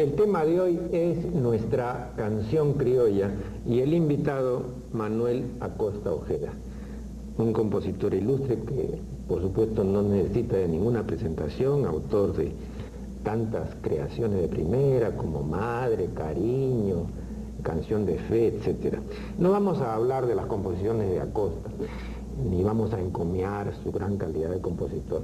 El tema de hoy es nuestra canción criolla y el invitado Manuel Acosta Ojeda, un compositor ilustre que por supuesto no necesita de ninguna presentación, autor de tantas creaciones de primera como Madre, Cariño, Canción de Fe, etc. No vamos a hablar de las composiciones de Acosta, ni vamos a encomiar su gran calidad de compositor.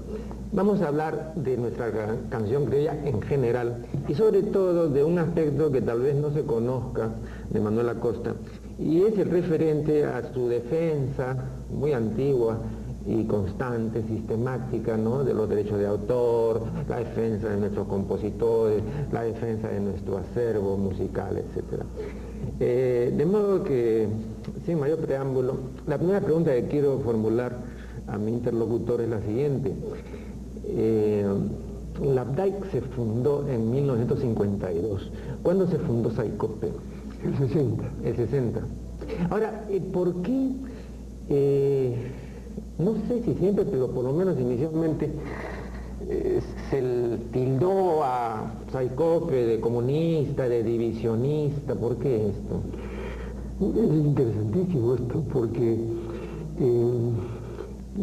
Vamos a hablar de nuestra canción criolla en general y sobre todo de un aspecto que tal vez no se conozca de Manuel Acosta, y es el referente a su defensa muy antigua y constante, sistemática, ¿no?, de los derechos de autor, la defensa de nuestros compositores, la defensa de nuestro acervo musical, etc. De modo que, sin mayor preámbulo, la primera pregunta que quiero formular a mi interlocutor es la siguiente. La ABDAIC se fundó en 1952. ¿Cuándo se fundó Saicope? El 60. El 60. Ahora, ¿por qué, no sé si siempre, pero por lo menos inicialmente, se tildó a Saicope de comunista, de divisionista? ¿Por qué esto? Es interesantísimo esto, porque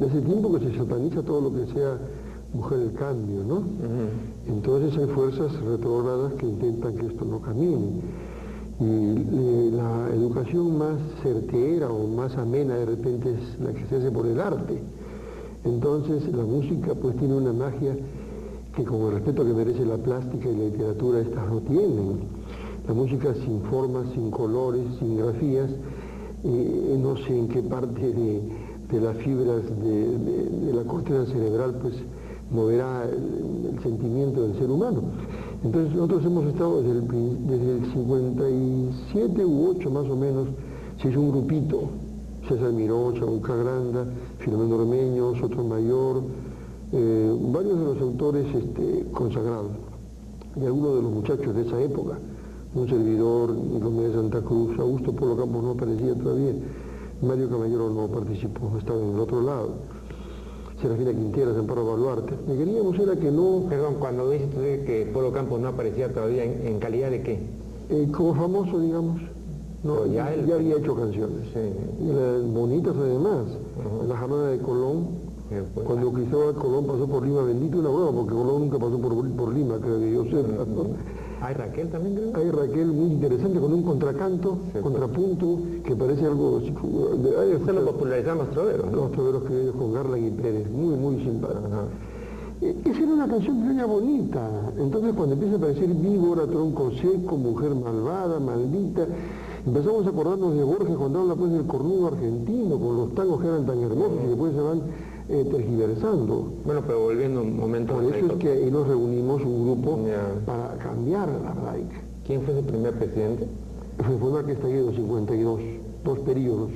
hace tiempo que se sataniza todo lo que sea buscar el cambio, ¿no? Entonces hay fuerzas retrógradas que intentan que esto no camine. Y la educación más certera o más amena de repente es la que se hace por el arte. Entonces la música pues tiene una magia que, con el respeto que merece la plástica y la literatura, estas no tienen. La música sin formas, sin colores, sin grafías, no sé en qué parte de las fibras de la corteza cerebral pues moverá el sentimiento del ser humano. Entonces nosotros hemos estado desde el 57 u 8 más o menos, se hizo un grupito, César Miró, Chabuca Granda, Filomeno Ormeño, Sotomayor, varios de los autores consagrados, y algunos de los muchachos de esa época, un servidor, Nicolás de Santa Cruz, Augusto Polo Campos no aparecía todavía, Mario Caballero no participó, estaba en el otro lado, Serafina Quinteras, Amparo Baluarte. Lo que queríamos era que no... Perdón, cuando dice usted que Polo Campos no aparecía todavía, ¿en calidad de qué? Como famoso, digamos. No, ya había hecho canciones. Sí. Y bonitas además. La Jornada de Colón, cuando Cristóbal Colón pasó por Lima, bendito una broma, porque Colón nunca pasó por Lima, creo que yo sé. ¿Hay Raquel también, creo? Hay Raquel, muy interesante, con un contracanto, contrapunto, que parece algo... Eso lo popularizan los troveros, ¿no? Los troveros criollos con Garland y Pérez, muy, muy simpático. Esa era una canción criolla bonita. Entonces cuando empieza a aparecer víbora, tronco seco, mujer malvada, maldita, empezamos a acordarnos de Borges cuando habla pues del cornudo argentino, con los tangos que eran tan hermosos y después se van tergiversando. Bueno, pero volviendo un momento... Por eso es que ahí nos reunimos un grupo para cambiar la ABDAIC. ¿Quién fue su primer presidente? Fue una orquesta de 52, 2 periodos.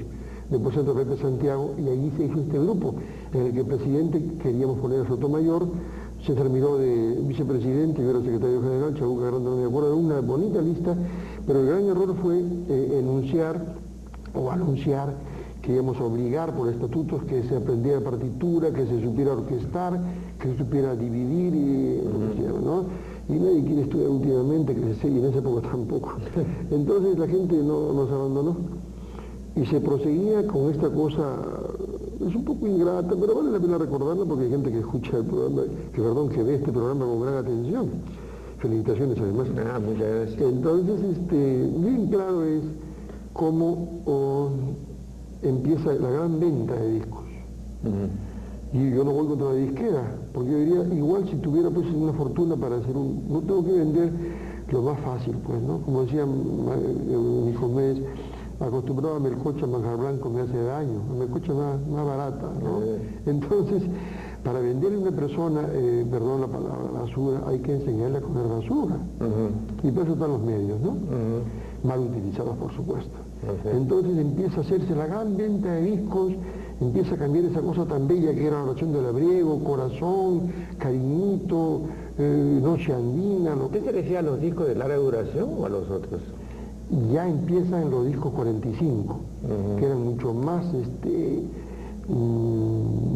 Después Centro Pepe Santiago, y ahí se hizo este grupo, en el que el presidente queríamos poner a Sotomayor, se terminó de vicepresidente, yo era secretario general, Chabuca Grande, no me acuerdo, una bonita lista, pero el gran error fue enunciar o anunciar que íbamos a obligar por estatutos que se aprendiera partitura, que se supiera orquestar, que se supiera dividir, ¿no? Y nadie quiere estudiar últimamente, y en esa época tampoco. Entonces la gente nos abandonó y se proseguía con esta cosa, es un poco ingrata, pero vale la pena recordarla porque hay gente que escucha el programa, que ve este programa con gran atención. Felicitaciones además. Muchas gracias. Entonces, bien claro es cómo empieza la gran venta de discos. Y yo no voy contra la disquera, porque yo diría, igual si tuviera pues una fortuna para hacer no tengo que vender lo más fácil, pues, ¿no? Como decía Nicolás, acostumbrado a melcocha manjar blanco me hace daño, a melcocha más barata, ¿no? Entonces, para venderle a una persona, perdón la palabra, basura, hay que enseñarle a comer basura. Y por eso están los medios, ¿no? Mal utilizados, por supuesto. Entonces empieza a hacerse la gran venta de discos, empieza a cambiar esa cosa tan bella que era la oración del labriego, corazón, cariñito, noche andina. ¿Usted se refiere a los discos de larga duración o a los otros? Ya empiezan los discos 45, que eran mucho más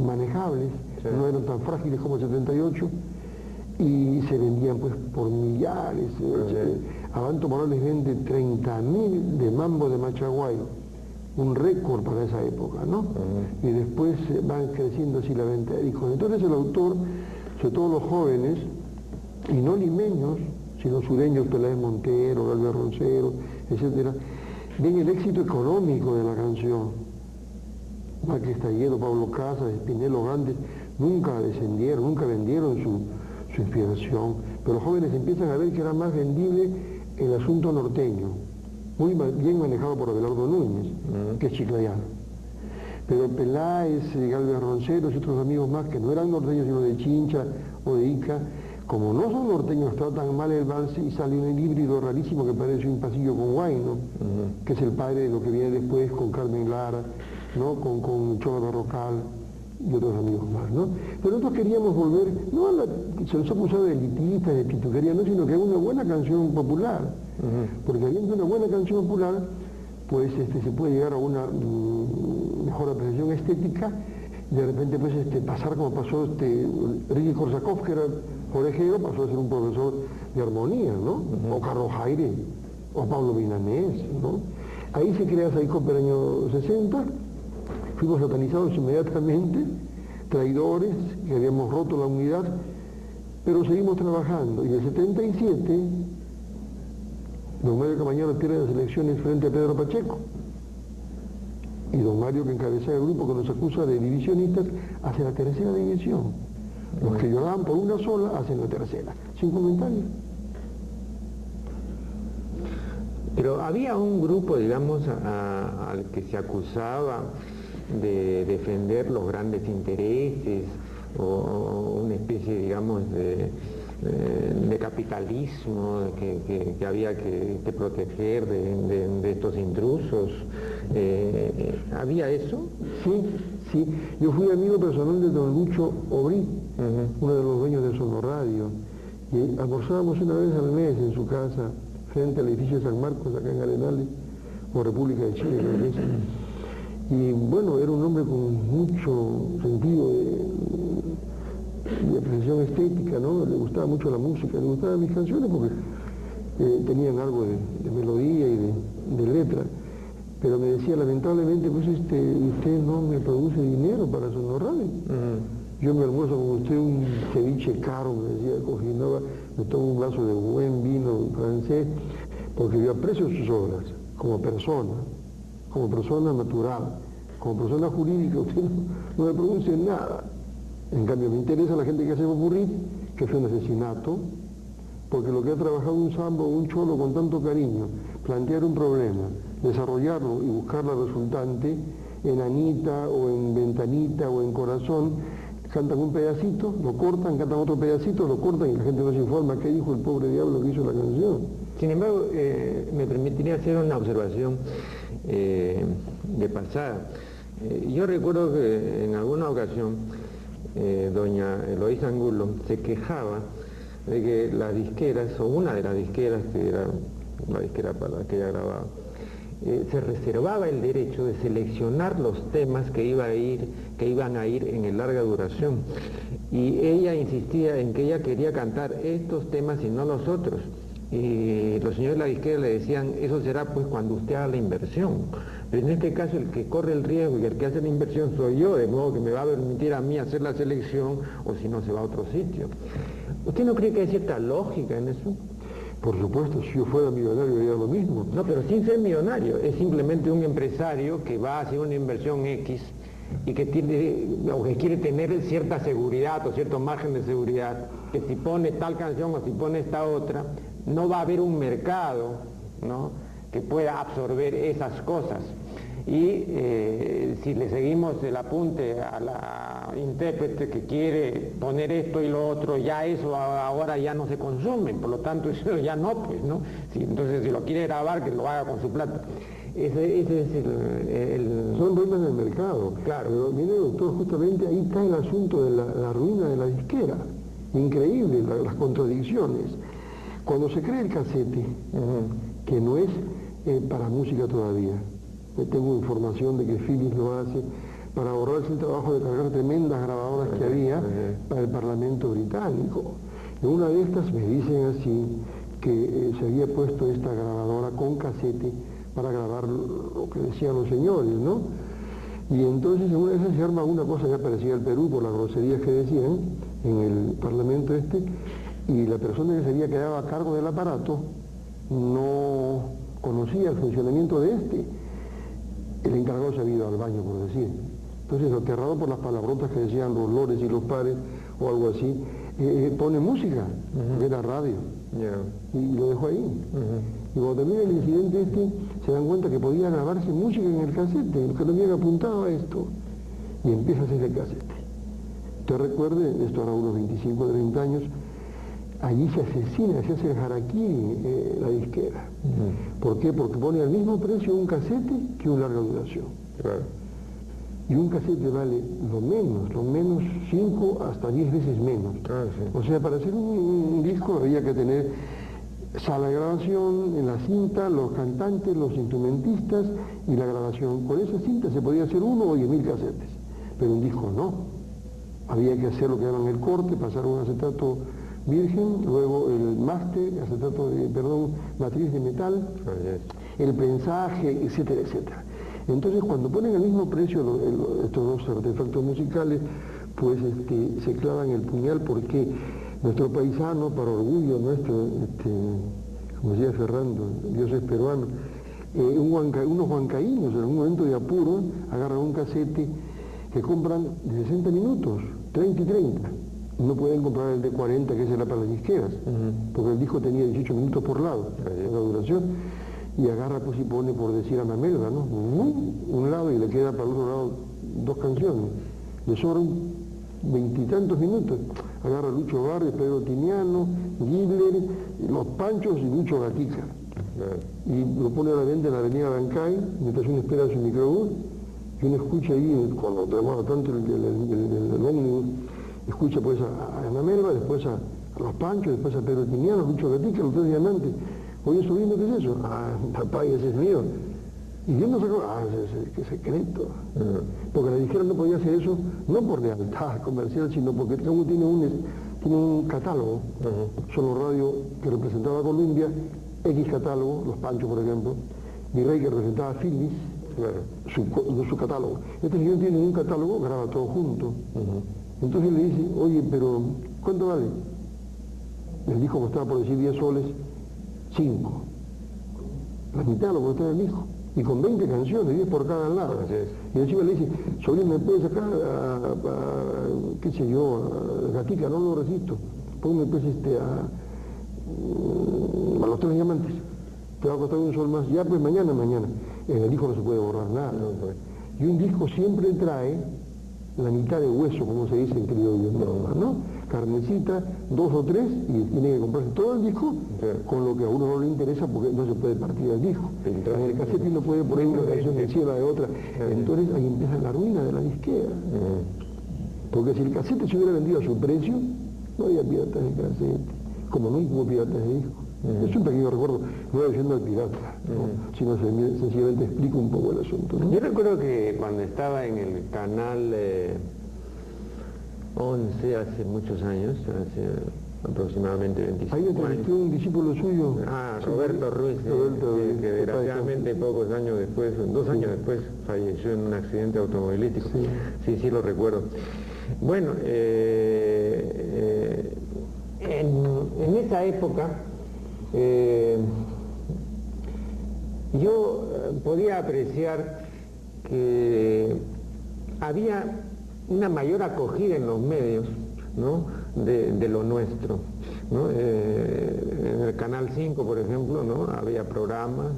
manejables, no eran tan frágiles como el 78, y se vendían pues por millares. Abanto Morales vende 30.000 de Mambo de Machaguay, un récord para esa época, ¿no? Y después van creciendo así la venta de discos. Entonces el autor, sobre todo los jóvenes, y no limeños, sino sureños, Peláez Montero, Galvez Roncero, etcétera, ven el éxito económico de la canción. Márquez Tallero, Pablo Casas, Espinelo Grandes, nunca descendieron, nunca vendieron su inspiración, pero los jóvenes empiezan a ver que era más vendible el asunto norteño, muy bien manejado por Abelardo Núñez, que es chiclayano. Pero Peláez, Galvez Ronceros y otros amigos más que no eran norteños sino de Chincha o de Ica, como no son norteños, tratan mal el vals y sale un híbrido rarísimo que parece un pasillo con Guayno, que es el padre de lo que viene después con Carmen Lara, ¿no? con Chola Barrocal y otros amigos más, ¿no? Pero nosotros queríamos volver, no a la, se nos ha acusado de elitista, de pituquería, no, sino que es una buena canción popular, porque habiendo una buena canción popular, pues se puede llegar a una mejor apreciación estética, y de repente pues pasar como pasó Ricky Korsakov, que era orejero, pasó a ser un profesor de armonía, ¿no? O Carlos Jaire, o Pablo Milanés, ¿no? Ahí se crea Saico por el año 60, fuimos satanizados inmediatamente, traidores, que habíamos roto la unidad, pero seguimos trabajando. Y en el 77, don Mario Camañano pierde las elecciones frente a Pedro Pacheco. Y don Mario, que encabeza el grupo que nos acusa de divisionistas, hace la tercera división. Los que lloraban por una sola hacen la tercera. Sin comentarios. Pero había un grupo, digamos, al que se acusaba de defender los grandes intereses o una especie, digamos, de capitalismo que había que proteger de estos intrusos. ¿Había eso? Sí. Yo fui amigo personal de don Lucho Obrí, uno de los dueños de Sonoradio, y almorzábamos una vez al mes en su casa, frente al edificio de San Marcos, acá en Arenales, o República de Chile, creo que es. Y bueno, era un hombre con mucho sentido de apreciación estética, ¿no? Le gustaba mucho la música, le gustaban mis canciones porque tenían algo de melodía y de letra. Pero me decía, lamentablemente, pues usted no me produce dinero para Sonoradio. Yo me almuerzo con usted un ceviche caro, me decía Cojinova, me tomo un vaso de buen vino francés, porque yo aprecio sus obras como persona natural, como persona jurídica, usted no me produce nada. En cambio, me interesa la gente que hace popurrí, que fue un asesinato, porque lo que ha trabajado un sambo o un cholo con tanto cariño, plantear un problema, desarrollarlo y buscar la resultante, en Anita o en Ventanita o en Corazón, cantan un pedacito, lo cortan, cantan otro pedacito, lo cortan y la gente no se informa qué dijo el pobre diablo que hizo la canción. Sin embargo, me permitiría hacer una observación de pasada. Yo recuerdo que en alguna ocasión doña Eloísa Angulo se quejaba de que las disqueras, o una de las disqueras, que era la disquera para la que ella grababa, se reservaba el derecho de seleccionar los temas que iban a ir en el larga duración. Y ella insistía en que ella quería cantar estos temas y no los otros. Y los señores de la disquera le decían, eso será pues cuando usted haga la inversión. Pero en este caso el que corre el riesgo y el que hace la inversión soy yo, de modo que me va a permitir a mí hacer la selección, o si no se va a otro sitio. ¿Usted no cree que hay cierta lógica en eso? Por supuesto, si yo fuera millonario haría lo mismo. No, pero sin ser millonario, es simplemente un empresario que va a hacer una inversión X y que quiere tener cierta seguridad o cierto margen de seguridad, que si pone tal canción o si pone esta otra, no va a haber un mercado, ¿no?, que pueda absorber esas cosas. Y si le seguimos el apunte a la intérprete que quiere poner esto y lo otro, ya eso ahora ya no se consume, por lo tanto eso ya no, pues, ¿no? Entonces si lo quiere grabar, que lo haga con su plata. Ese es Son reglas del mercado. Claro. Pero mire, doctor, justamente ahí está el asunto de la ruina de la disquera. Increíble las contradicciones. Cuando se crea el casete, que no es para música todavía, tengo información de que Philips lo hace para ahorrarse el trabajo de cargar tremendas grabadoras que había para el Parlamento británico. En una de estas me dicen así que se había puesto esta grabadora con casete para grabar lo que decían los señores, ¿no? Y entonces en una de esas se arma una cosa que parecía el Perú por las groserías que decían en el Parlamento y la persona que se había quedado a cargo del aparato no conocía el funcionamiento de el encargado se había ido al baño, por decir. Entonces, aterrado por las palabrotas que decían los lores y los pares o algo así, pone música, que era radio, y lo dejó ahí. Y cuando termina el incidente se dan cuenta que podía grabarse música en el casete, que no habían apuntado a esto, y empieza a hacer el casete. Usted recuerde, esto hará unos 25 o 30 años, allí se asesina, se hace el harakiri, la disquera. ¿Por qué? Porque pone al mismo precio un casete que una larga duración. Claro. Y un casete vale lo menos 5 hasta 10 veces menos. Sí. O sea, para hacer un disco había que tener sala de grabación, en la cinta, los cantantes, los instrumentistas y la grabación. Con esa cinta se podía hacer 1 o 10.000 casetes, pero un disco no. Había que hacer lo que llaman el corte, pasar un acetato virgen, luego el máster, matriz de metal, el prensaje, etcétera, etcétera. Entonces, cuando ponen el mismo precio estos dos artefactos musicales, pues se clavan el puñal porque nuestro paisano, para orgullo nuestro, como decía Ferrando, Dios es peruano, unos huancaínos en un momento de apuro agarran un casete que compran de 60 minutos, 30 y 30. No pueden comprar el de 40, que ese era para las disqueras, porque el disco tenía 18 minutos por lado, la duración. Y agarra pues y pone, por decir, a Mamelba, ¿no? Un lado y le queda para el otro lado 2 canciones. Le sobran 20 y tantos minutos. Agarra Lucho Barrios, Pedro Tiniano, Gibler, Los Panchos y Lucho Gatica. Y lo pone a la venta en la avenida Bancay, mientras uno espera su microbús, y uno escucha ahí, cuando demora tanto el ómnibus, escucha pues a Mamelba, después a Los Panchos, después a Pedro Tiniano, Lucho Gatica, los 3 diamantes. Oye, sobrino, ¿qué es eso? Ah, papá, ese es mío. ¿Y quién nos sacó? Ah, qué secreto. Porque la disquera no podía hacer eso, no por lealtad comercial, sino porque cada uno tiene un catálogo. Solo Radio, que representaba a Columbia, X catálogo, Los Panchos, por ejemplo, Virrey, que representaba a Philips, su catálogo. Este señor tiene un catálogo, graba todo junto. Entonces le dice, oye, pero ¿cuánto vale? El disco costaba, por decir, 10 soles, 5. La mitad lo costaba el disco. Y con 20 canciones, 10 por cada lado. Y encima le dice, sobrino, ¿me puede sacar qué sé yo, a Gatica? No lo resisto. Ponme pues a los 3 diamantes. Te va a costar un sol más. Ya pues mañana. En el disco no se puede borrar nada. Y un disco siempre trae la mitad de hueso, como se dice en criollo, ¿no? Carnecita, 2 o 3, y tiene que comprarse todo el disco, con lo que a uno no le interesa porque no se puede partir el disco. En el casete no puede poner una canción de encima de otra. Entonces ahí empieza la ruina de la disquera. Porque si el casete se hubiera vendido a su precio, no había piratas de casete, como nunca hubo piratas de disco. Es un pequeño recuerdo, no estoy diciendo al pirata, sino sencillamente explico un poco el asunto, ¿no? Yo recuerdo que cuando estaba en el canal 11 hace muchos años, hace aproximadamente 25 años. Ahí entrevisté un discípulo suyo. Roberto Ruiz, que desgraciadamente pocos años después, 2 años después, falleció en un accidente automovilístico. Sí, lo recuerdo. Bueno, en esa época yo podía apreciar que había una mayor acogida en los medios, ¿no? de lo nuestro, ¿no? En el Canal 5, por ejemplo, ¿no? Había programas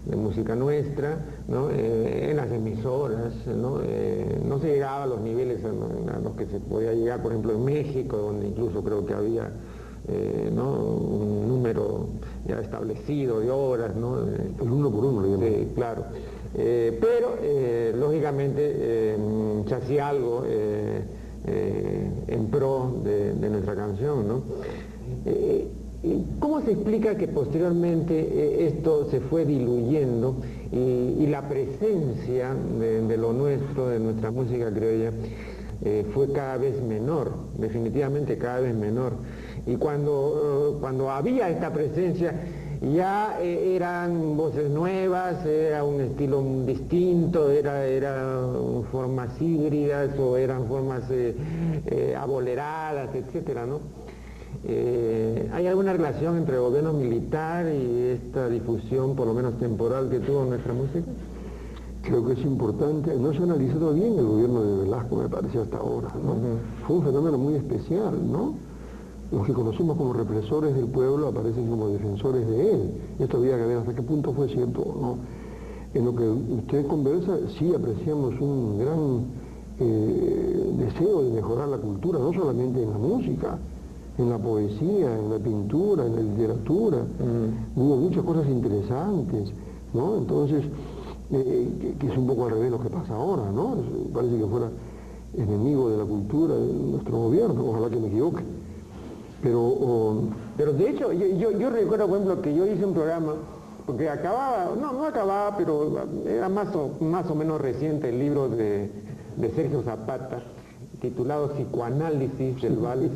de música nuestra, ¿no? En las emisoras, no se llegaba a los niveles a los que se podía llegar, por ejemplo, en México, donde incluso creo que había un número ya establecido de horas, ¿no? El 1 por 1, digamos. Sí, claro. Pero lógicamente se hacía algo en pro de nuestra canción, ¿no? ¿Cómo se explica que posteriormente esto se fue diluyendo y la presencia de lo nuestro, de nuestra música criolla, fue cada vez menor, definitivamente cada vez menor? Y cuando había esta presencia, ya eran voces nuevas, era un estilo distinto, eran formas híbridas o eran formas aboleradas, etcétera, ¿no? ¿Hay alguna relación entre el gobierno militar y esta difusión, por lo menos temporal, que tuvo nuestra música? Creo que es importante. No se ha analizado bien el gobierno de Velasco, me parece, hasta ahora, ¿no? Fue un fenómeno muy especial, ¿no? Los que conocimos como represores del pueblo aparecen como defensores de él. Esto había que ver hasta qué punto fue cierto o no. En lo que usted conversa, sí apreciamos un gran deseo de mejorar la cultura, no solamente en la música, en la poesía, en la pintura, en la literatura. Hubo muchas cosas interesantes, ¿no? Entonces, que es un poco al revés lo que pasa ahora, ¿no? Parece que fuera enemigo de la cultura de nuestro gobierno, ojalá que me equivoque. Pero de hecho, yo recuerdo, por ejemplo, que yo hice un programa, porque acababa, no acababa, pero era más o menos reciente el libro de Sergio Zapata, titulado Psicoanálisis del Vals,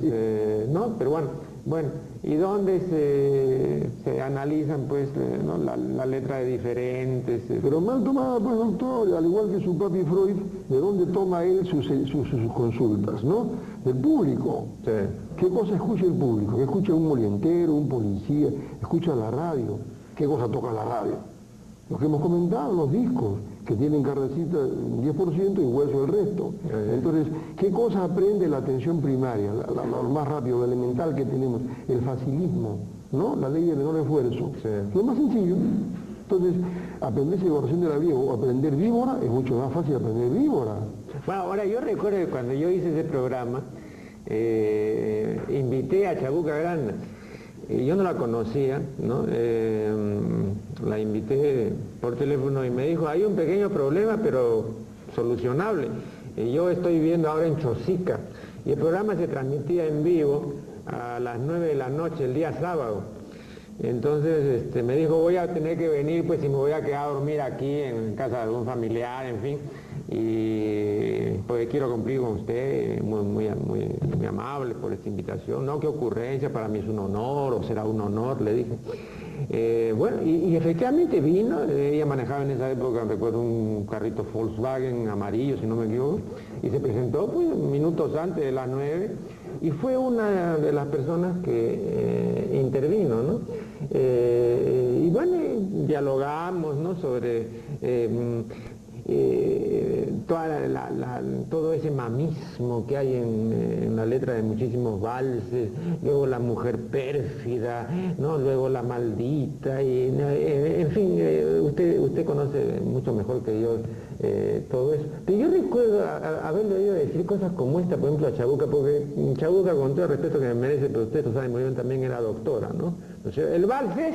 ¿no? Pero bueno, y donde se analizan, pues, ¿no? la letra de diferentes... Pero mal tomada, pues, doctor, al igual que su papi Freud, ¿de dónde toma él sus consultas, no? Del público. Sí. ¿Qué cosa escucha el público? ¿Qué escucha un molientero, un policía? ¿Escucha la radio? ¿Qué cosa toca la radio? Lo que hemos comentado, los discos, que tienen carnecita 10% y hueso el resto. Entonces, ¿qué cosa aprende la atención primaria? Lo más rápido, lo elemental que tenemos, el facilismo, ¿no? La ley del menor esfuerzo. Sí. Lo más sencillo. Entonces, aprenderse oración de la vida o aprender víbora es mucho más fácil aprender víbora. Bueno, ahora yo recuerdo que cuando yo hice ese programa, invité a Chabuca Granda. Yo no la conocía, ¿no? La invité por teléfono y me dijo, hay un pequeño problema, pero solucionable. Yo estoy viviendo ahora en Chosica y el programa se transmitía en vivo a las 9 de la noche, el día sábado. Entonces me dijo, voy a tener que venir, pues, y me voy a quedar a dormir aquí en casa de algún familiar, en fin, y porque quiero cumplir con usted, muy amable por esta invitación. No, qué ocurrencia, para mí es un honor, o será un honor, le dije. Bueno, y efectivamente vino, ella manejaba en esa época, recuerdo, un carrito Volkswagen amarillo, si no me equivoco, y se presentó, pues, minutos antes de las 9, y fue una de las personas que intervino, ¿no? Y bueno, dialogamos, ¿no? Sobre todo ese mamismo que hay en la letra de muchísimos valses, luego la mujer pérfida, ¿no? Luego la maldita, y en fin, usted conoce mucho mejor que yo todo eso. Pero yo recuerdo haberle oído decir cosas como esta, por ejemplo, a Chabuca, porque Chabuca, con todo el respeto que me merece, pero usted lo sabe muy bien, también era doctora, ¿no? O sea, el vals es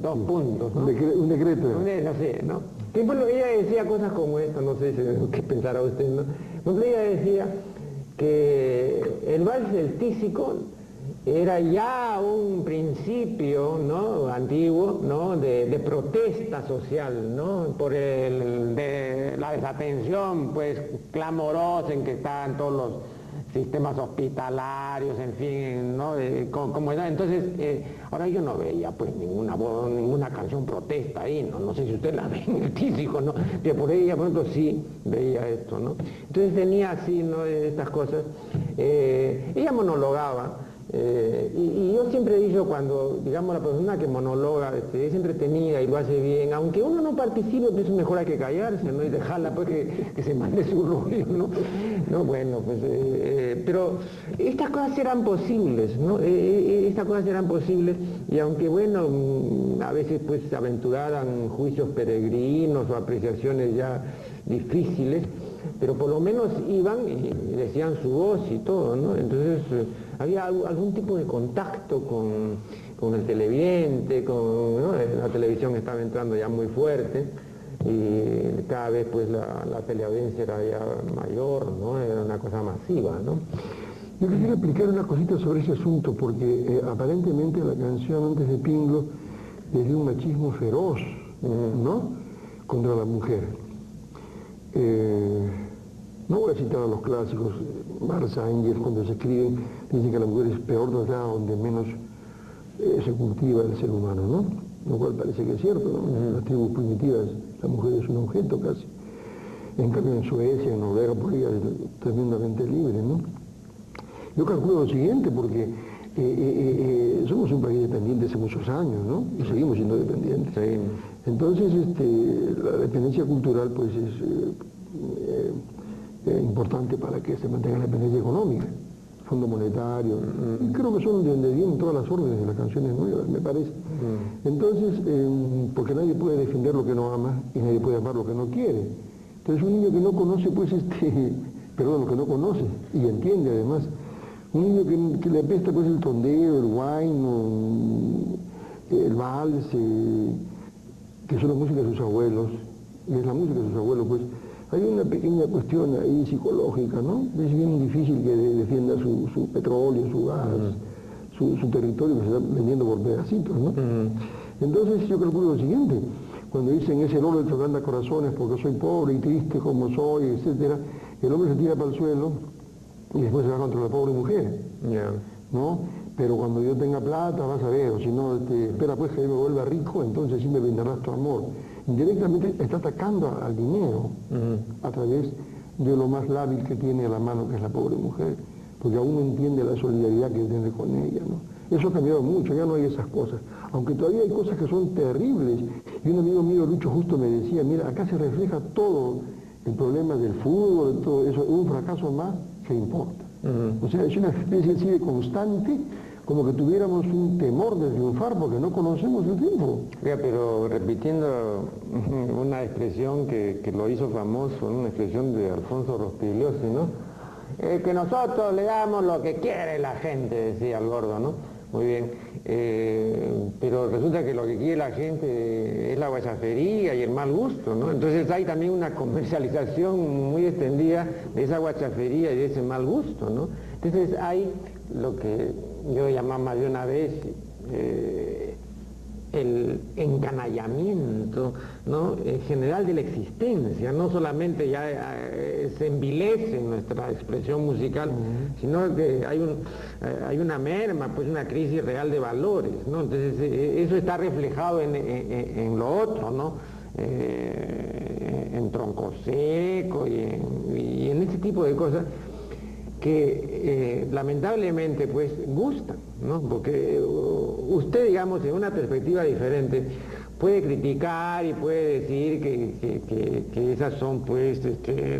2 puntos, ¿no? Un decreto. No sé, ¿no? Que, bueno, ella decía cosas como esta, no sé qué pensará usted, ¿no? Porque ella decía que el vals del tísico era ya un principio, ¿no? Antiguo, ¿no? De protesta social, ¿no? Por la desatención, pues, clamorosa en que estaban todos los sistemas hospitalarios, en fin, ¿no? Como era. Entonces, ahora yo no veía, pues, ninguna canción protesta ahí, ¿no? No sé si usted la ve en el tísico, ¿no? Que por ella, por ejemplo, sí veía esto, ¿no? Entonces tenía así, ¿no? Estas cosas. Ella monologaba. Y yo siempre he dicho, cuando, digamos, la persona que monologa es entretenida y lo hace bien, aunque uno no participe, pues mejor hay que callarse, ¿no? Y dejarla, pues, que se mande su rollo, ¿no? No, bueno, pues, pero estas cosas eran posibles, ¿no? Estas cosas eran posibles, y aunque, bueno, a veces, pues, aventuraran juicios peregrinos o apreciaciones ya difíciles, pero por lo menos iban y decían su voz y todo, ¿no? Entonces había algún tipo de contacto con el televidente, ¿no? La televisión estaba entrando ya muy fuerte y cada vez, pues, la teleaudiencia era ya mayor, ¿no? Era una cosa masiva, ¿no? Yo quisiera explicar una cosita sobre ese asunto, porque aparentemente la canción antes de Pinglo es de un machismo feroz, ¿no? Contra la mujer. No voy a citar a los clásicos, Marx, Engels, cuando se escriben, dicen que la mujer es peor tratada donde menos se cultiva el ser humano, ¿no? Lo cual parece que es cierto, ¿no? En las tribus primitivas la mujer es un objeto casi. En cambio en Suecia, en Noruega, por ahí es tremendamente libre, ¿no? Yo calculo lo siguiente, porque somos un país dependiente hace muchos años, ¿no? Y seguimos siendo dependientes. Sí. Entonces, la dependencia cultural, pues, es importante para que se mantenga la dependencia económica, Fondo Monetario, y creo que son de donde vienen todas las órdenes de las canciones nuevas, me parece. Entonces, porque nadie puede defender lo que no ama y nadie puede amar lo que no quiere. Entonces, un niño que no conoce, pues, lo que no conoce, y entiende además, un niño que le apesta, pues, el tondeo, el wine, el vals, que son las músicas de sus abuelos, y es la música de sus abuelos, pues, hay una pequeña cuestión ahí psicológica, ¿no? Es bien difícil que defienda su petróleo, su gas, su territorio que se está vendiendo por pedacitos, ¿no? Entonces yo calculo lo siguiente, cuando dicen es el hombre el que anda corazones porque soy pobre y triste como soy, etcétera, el hombre se tira para el suelo y después se va contra la pobre mujer, ¿no? Pero cuando yo tenga plata vas a ver, o si no, espera pues que yo me vuelva rico, entonces sí me brindarás tu amor. Indirectamente está atacando al dinero a través de lo más lábil que tiene a la mano, que es la pobre mujer, porque aún no entiende la solidaridad que tiene con ella, ¿no? Eso ha cambiado mucho, ya no hay esas cosas, aunque todavía hay cosas que son terribles. Y un amigo mío, Lucho, justo me decía, mira, acá se refleja todo el problema del fútbol, de todo eso, un fracaso más que importa. O sea, es una especie así de constante, como que tuviéramos un temor de triunfar porque no conocemos el triunfo. Pero repitiendo una expresión que lo hizo famoso, una expresión de Alfonso Rospigliosi, ¿no? Que nosotros le damos lo que quiere la gente, decía el gordo, ¿no? Muy bien, pero resulta que lo que quiere la gente es la guachafería y el mal gusto, ¿no? Entonces hay también una comercialización muy extendida de esa guachafería y de ese mal gusto, ¿no? Entonces hay lo que yo llamaba más de una vez el encanallamiento, ¿no? En general de la existencia, no solamente ya se envilece nuestra expresión musical, sino que hay una merma, pues una crisis real de valores, ¿no? Entonces eso está reflejado en lo otro, ¿no? En Tronco Seco y en ese tipo de cosas que lamentablemente pues gustan, ¿no? Porque usted, digamos, en una perspectiva diferente puede criticar y puede decir que esas son pues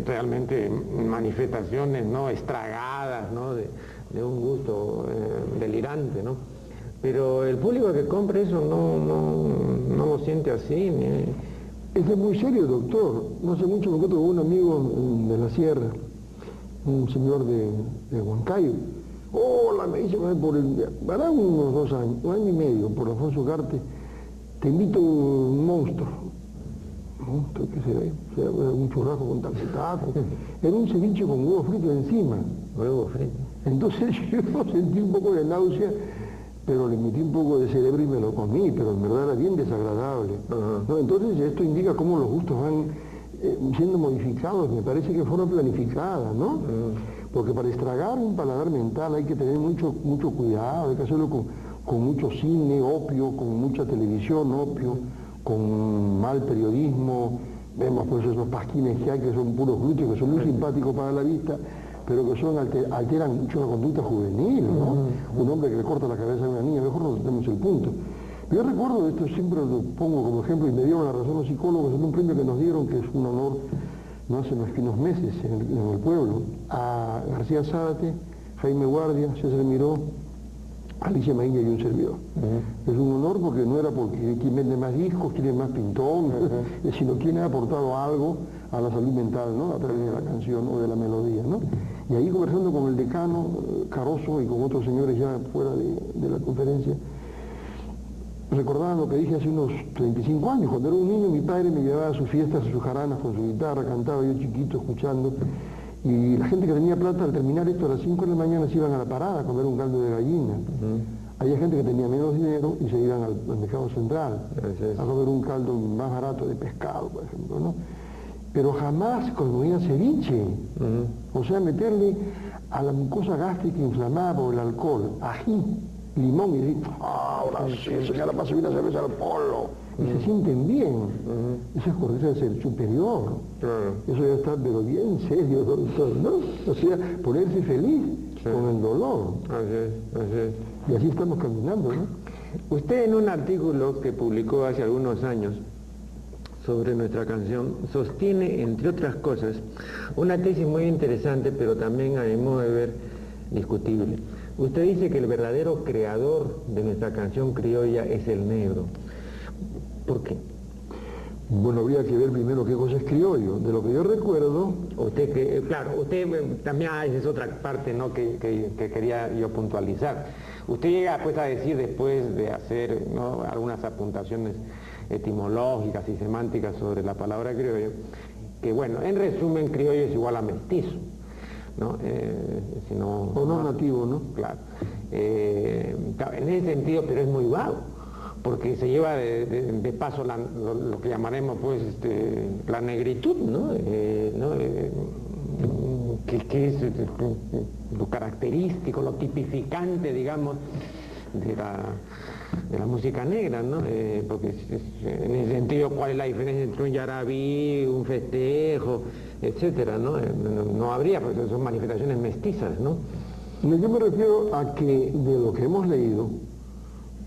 realmente manifestaciones, ¿no? Estragadas, ¿no? de un gusto delirante, ¿no? Pero el público que compra eso no lo siente así. Esto es muy serio, doctor. No hace mucho me encuentro con un amigo de la sierra, un señor de Huancayo. Hola, me dice, para unos 2 años, 1 año y medio, por Alfonso Ugarte, te invito un monstruo. ¿Monstruo qué será? Un churrasco con taco. Era un ceviche con huevo frito encima. Huevo frito. Entonces yo sentí un poco de náusea, pero le metí un poco de cerebro y me lo comí, pero en verdad era bien desagradable. ¿No? Entonces esto indica cómo los gustos van siendo modificados, me parece que fueron planificadas, ¿no? Porque para estragar un paladar mental hay que tener mucho cuidado, hay que hacerlo con mucho cine, opio, con mucha televisión, opio, con mal periodismo. Vemos pues esos pasquines que hay, que son puros glúteos, que son muy simpáticos para la vista, pero que alteran mucho la conducta juvenil, ¿no? Un hombre que le corta la cabeza a una niña, mejor no tenemos el punto. Yo recuerdo, esto siempre lo pongo como ejemplo, y me dieron la razón los psicólogos en un premio que nos dieron, que es un honor, no hace unos meses, en el pueblo, a García Zárate, Jaime Guardia, César Miró, Alicia Maíña y un servidor. Es un honor porque no era porque quien vende más discos, quién es más pintón, sino quien ha aportado algo a la salud mental, ¿no? A través de la canción o de la melodía, ¿no? Y ahí conversando con el decano Caroso y con otros señores ya fuera de la conferencia, recordaban lo que dije hace unos 35 años. Cuando era un niño, mi padre me llevaba a sus fiestas, a sus jaranas con su guitarra, cantaba yo chiquito escuchando, y la gente que tenía plata al terminar esto a las 5 de la mañana se iban a la parada a comer un caldo de gallina. Había gente que tenía menos dinero y se iban al mercado central a comer un caldo más barato de pescado, por ejemplo, ¿no? pero jamás comía ceviche. O sea, meterle a la mucosa gástrica inflamada por el alcohol, ají, limón y decir, ahora sí, señora, pase una cerveza al polo. Y se sienten bien. Eso es corteza del ser superior. Eso ya está, pero bien serio, doctor, ¿no? O sea, ponerse feliz con el dolor. Así es. Y así estamos caminando, ¿no? Usted en un artículo que publicó hace algunos años sobre nuestra canción, sostiene, entre otras cosas, una tesis muy interesante, pero también a mi modo de ver discutible. Usted dice que el verdadero creador de nuestra canción criolla es el negro. ¿Por qué? Bueno, habría que ver primero qué cosa es criollo. De lo que yo recuerdo... Usted que, claro, usted también, esa es otra parte, ¿no?, que quería yo puntualizar. Usted llega pues a decir, después de hacer, ¿no?, algunas apuntaciones etimológicas y semánticas sobre la palabra criollo, que bueno, en resumen, criollo es igual a mestizo, ¿no? O no nativo, ¿no? Claro. Claro, en ese sentido, pero es muy vago, porque se lleva de paso lo que llamaremos pues la negritud, ¿no? Que es lo característico, lo tipificante, digamos, de la música negra, ¿no? Porque en ese sentido, ¿cuál es la diferencia entre un yarabí, un festejo, etcétera, ¿no? No habría, porque son manifestaciones mestizas, ¿no? Yo me refiero a que de lo que hemos leído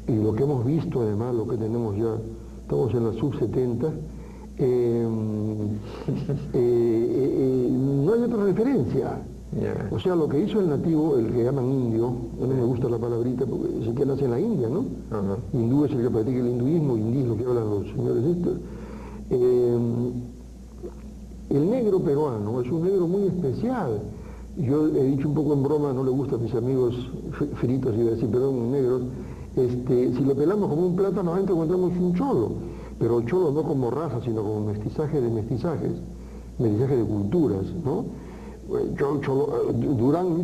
y lo que hemos visto, además, lo que tenemos ya, estamos en la sub-70, no hay otra referencia. O sea, lo que hizo el nativo, el que llaman indio, a mí me gusta la palabrita porque sé que nace en la India, ¿no? Hindú es el que practica el hinduismo, hindí es lo que hablan los señores estos. El negro peruano es un negro muy especial. Yo he dicho un poco en broma, no le gusta a mis amigos fritos, iba a decir, perdón, negros, si lo pelamos como un plátano, adentro encontramos un cholo, pero el cholo no como raza, sino como mestizaje de mestizajes, mestizaje de culturas, ¿no?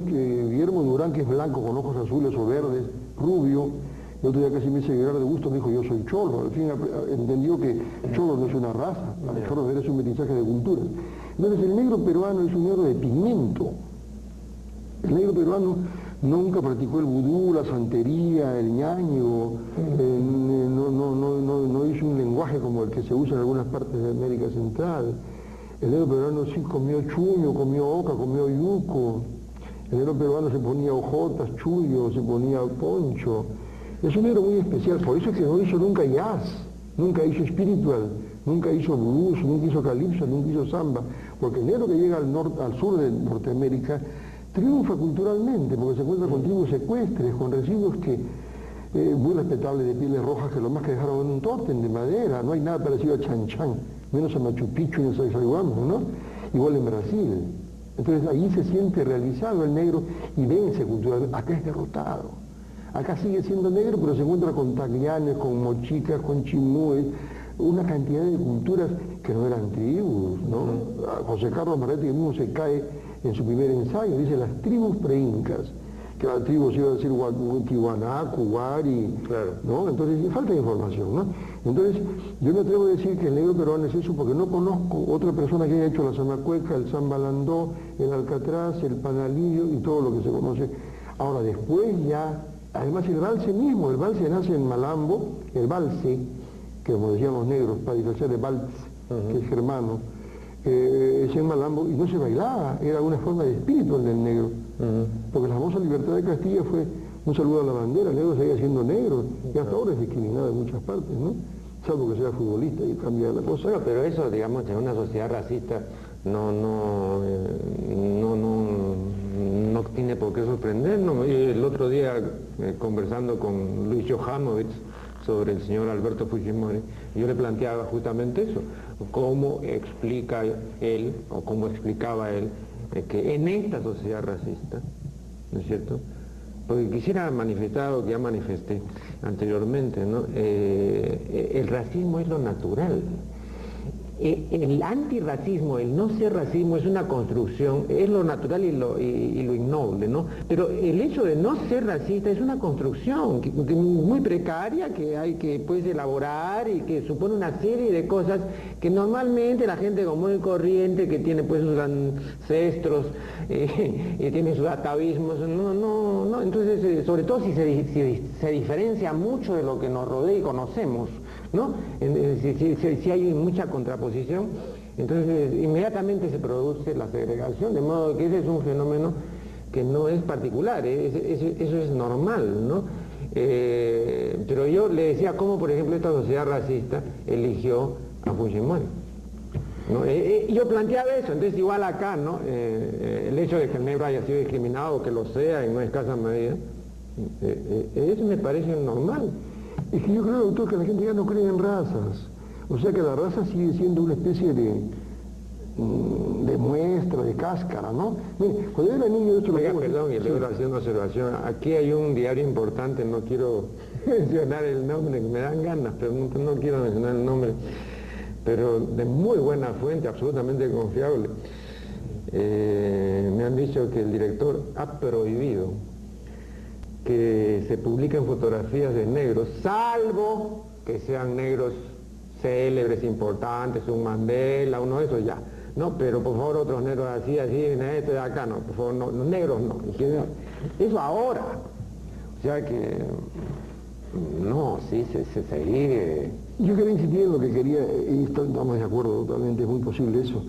Guillermo Durán, que es blanco con ojos azules o verdes, rubio, el otro día casi me hizo llorar de gusto, me dijo, yo soy cholo. Al fin entendió que cholo no es una raza, cholo es un mestizaje de culturas. Entonces el negro peruano es un negro de pigmento. El negro peruano nunca practicó el vudú, la santería, el ñaño, no hizo un lenguaje como el que se usa en algunas partes de América Central. El negro peruano sí comió chuño, comió oca, comió yuco. El negro peruano se ponía hojotas, chullo, se ponía poncho. Es un negro muy especial, por eso es que no hizo nunca jazz, nunca hizo spiritual, nunca hizo blues, nunca hizo calipso, nunca hizo samba. Porque el negro que llega al sur de Norteamérica triunfa culturalmente, porque se encuentra con tribus secuestres, con residuos muy respetables de pieles rojas, que lo más que dejaron en un tótem de madera. No hay nada parecido a Chan Chan, menos a Machu Picchu y a Sacsayhuamán, ¿no? Igual en Brasil. Entonces ahí se siente realizado el negro y vence culturalmente. Acá es derrotado. Acá sigue siendo negro, pero se encuentra con taglianes, con mochicas, con chimúes, una cantidad de culturas que no eran tribus, ¿no? José Carlos Marretti mismo se cae en su primer ensayo, dice las tribus preincas, que las tribus iba a decir Tiwanaku, Cuwari, ¿no? Entonces falta información, ¿no? Entonces yo me atrevo a decir que el negro peruano es eso porque no conozco otra persona que haya hecho la zamacueca, el zambalandó, el alcatraz, el panalillo y todo lo que se conoce. Ahora después ya, además el valse mismo, el valse nace en Malambo, el valse, que como decían los negros, para diferenciar de vals, que es germano, es en Malambo, y no se bailaba, era una forma de espíritu el del negro, porque la famosa libertad de Castilla fue un saludo a la bandera, el negro seguía siendo negro, y hasta ahora es discriminado en muchas partes, ¿no? Salvo que sea futbolista y cambia la cosa. Bueno, pero eso, digamos, en una sociedad racista no tiene por qué sorprendernos. El otro día, conversando con Luis Johanovich sobre el señor Alberto Fujimori, yo le planteaba justamente eso, cómo explica él, o cómo explicaba él, que en esta sociedad racista, ¿no es cierto?, porque quisiera manifestar lo que ya manifesté anteriormente, ¿no? El racismo es lo natural. el antirracismo, el no ser racismo es una construcción, es lo natural y lo ignoble, ¿no? Pero el hecho de no ser racista es una construcción muy precaria que hay que pues elaborar y que supone una serie de cosas que normalmente la gente común y corriente que tiene pues sus ancestros y tiene sus atavismos, no, entonces sobre todo si se diferencia mucho de lo que nos rodea y conocemos, ¿no? Si hay mucha contraposición, entonces inmediatamente se produce la segregación, de modo que ese es un fenómeno que no es particular, eso es normal, ¿no? Pero yo le decía cómo, por ejemplo, esta sociedad racista eligió a Fujimori, ¿no? Yo planteaba eso, entonces igual acá, ¿no? El hecho de que el negro haya sido discriminado, que lo sea en no escasa medida, eso me parece normal. Es que yo creo, doctor, que la gente ya no cree en razas. O sea que la raza sigue siendo una especie de muestra, de cáscara, ¿no? Mire, cuando yo era niño... Perdón, y luego haciendo una observación. Aquí hay un diario importante, no quiero mencionar el nombre, me dan ganas, pero no quiero mencionar el nombre, pero de muy buena fuente, absolutamente confiable. Me han dicho que el director ha prohibido que se publiquen fotografías de negros, salvo que sean negros célebres, importantes, un Mandela, uno de esos ya. No, pero por favor otros negros así, esto de acá no, por favor, no, los negros no. Eso ahora. O sea que, no, sí, se sigue. Yo quería insistir en lo que quería, y estamos de acuerdo totalmente, es muy posible eso,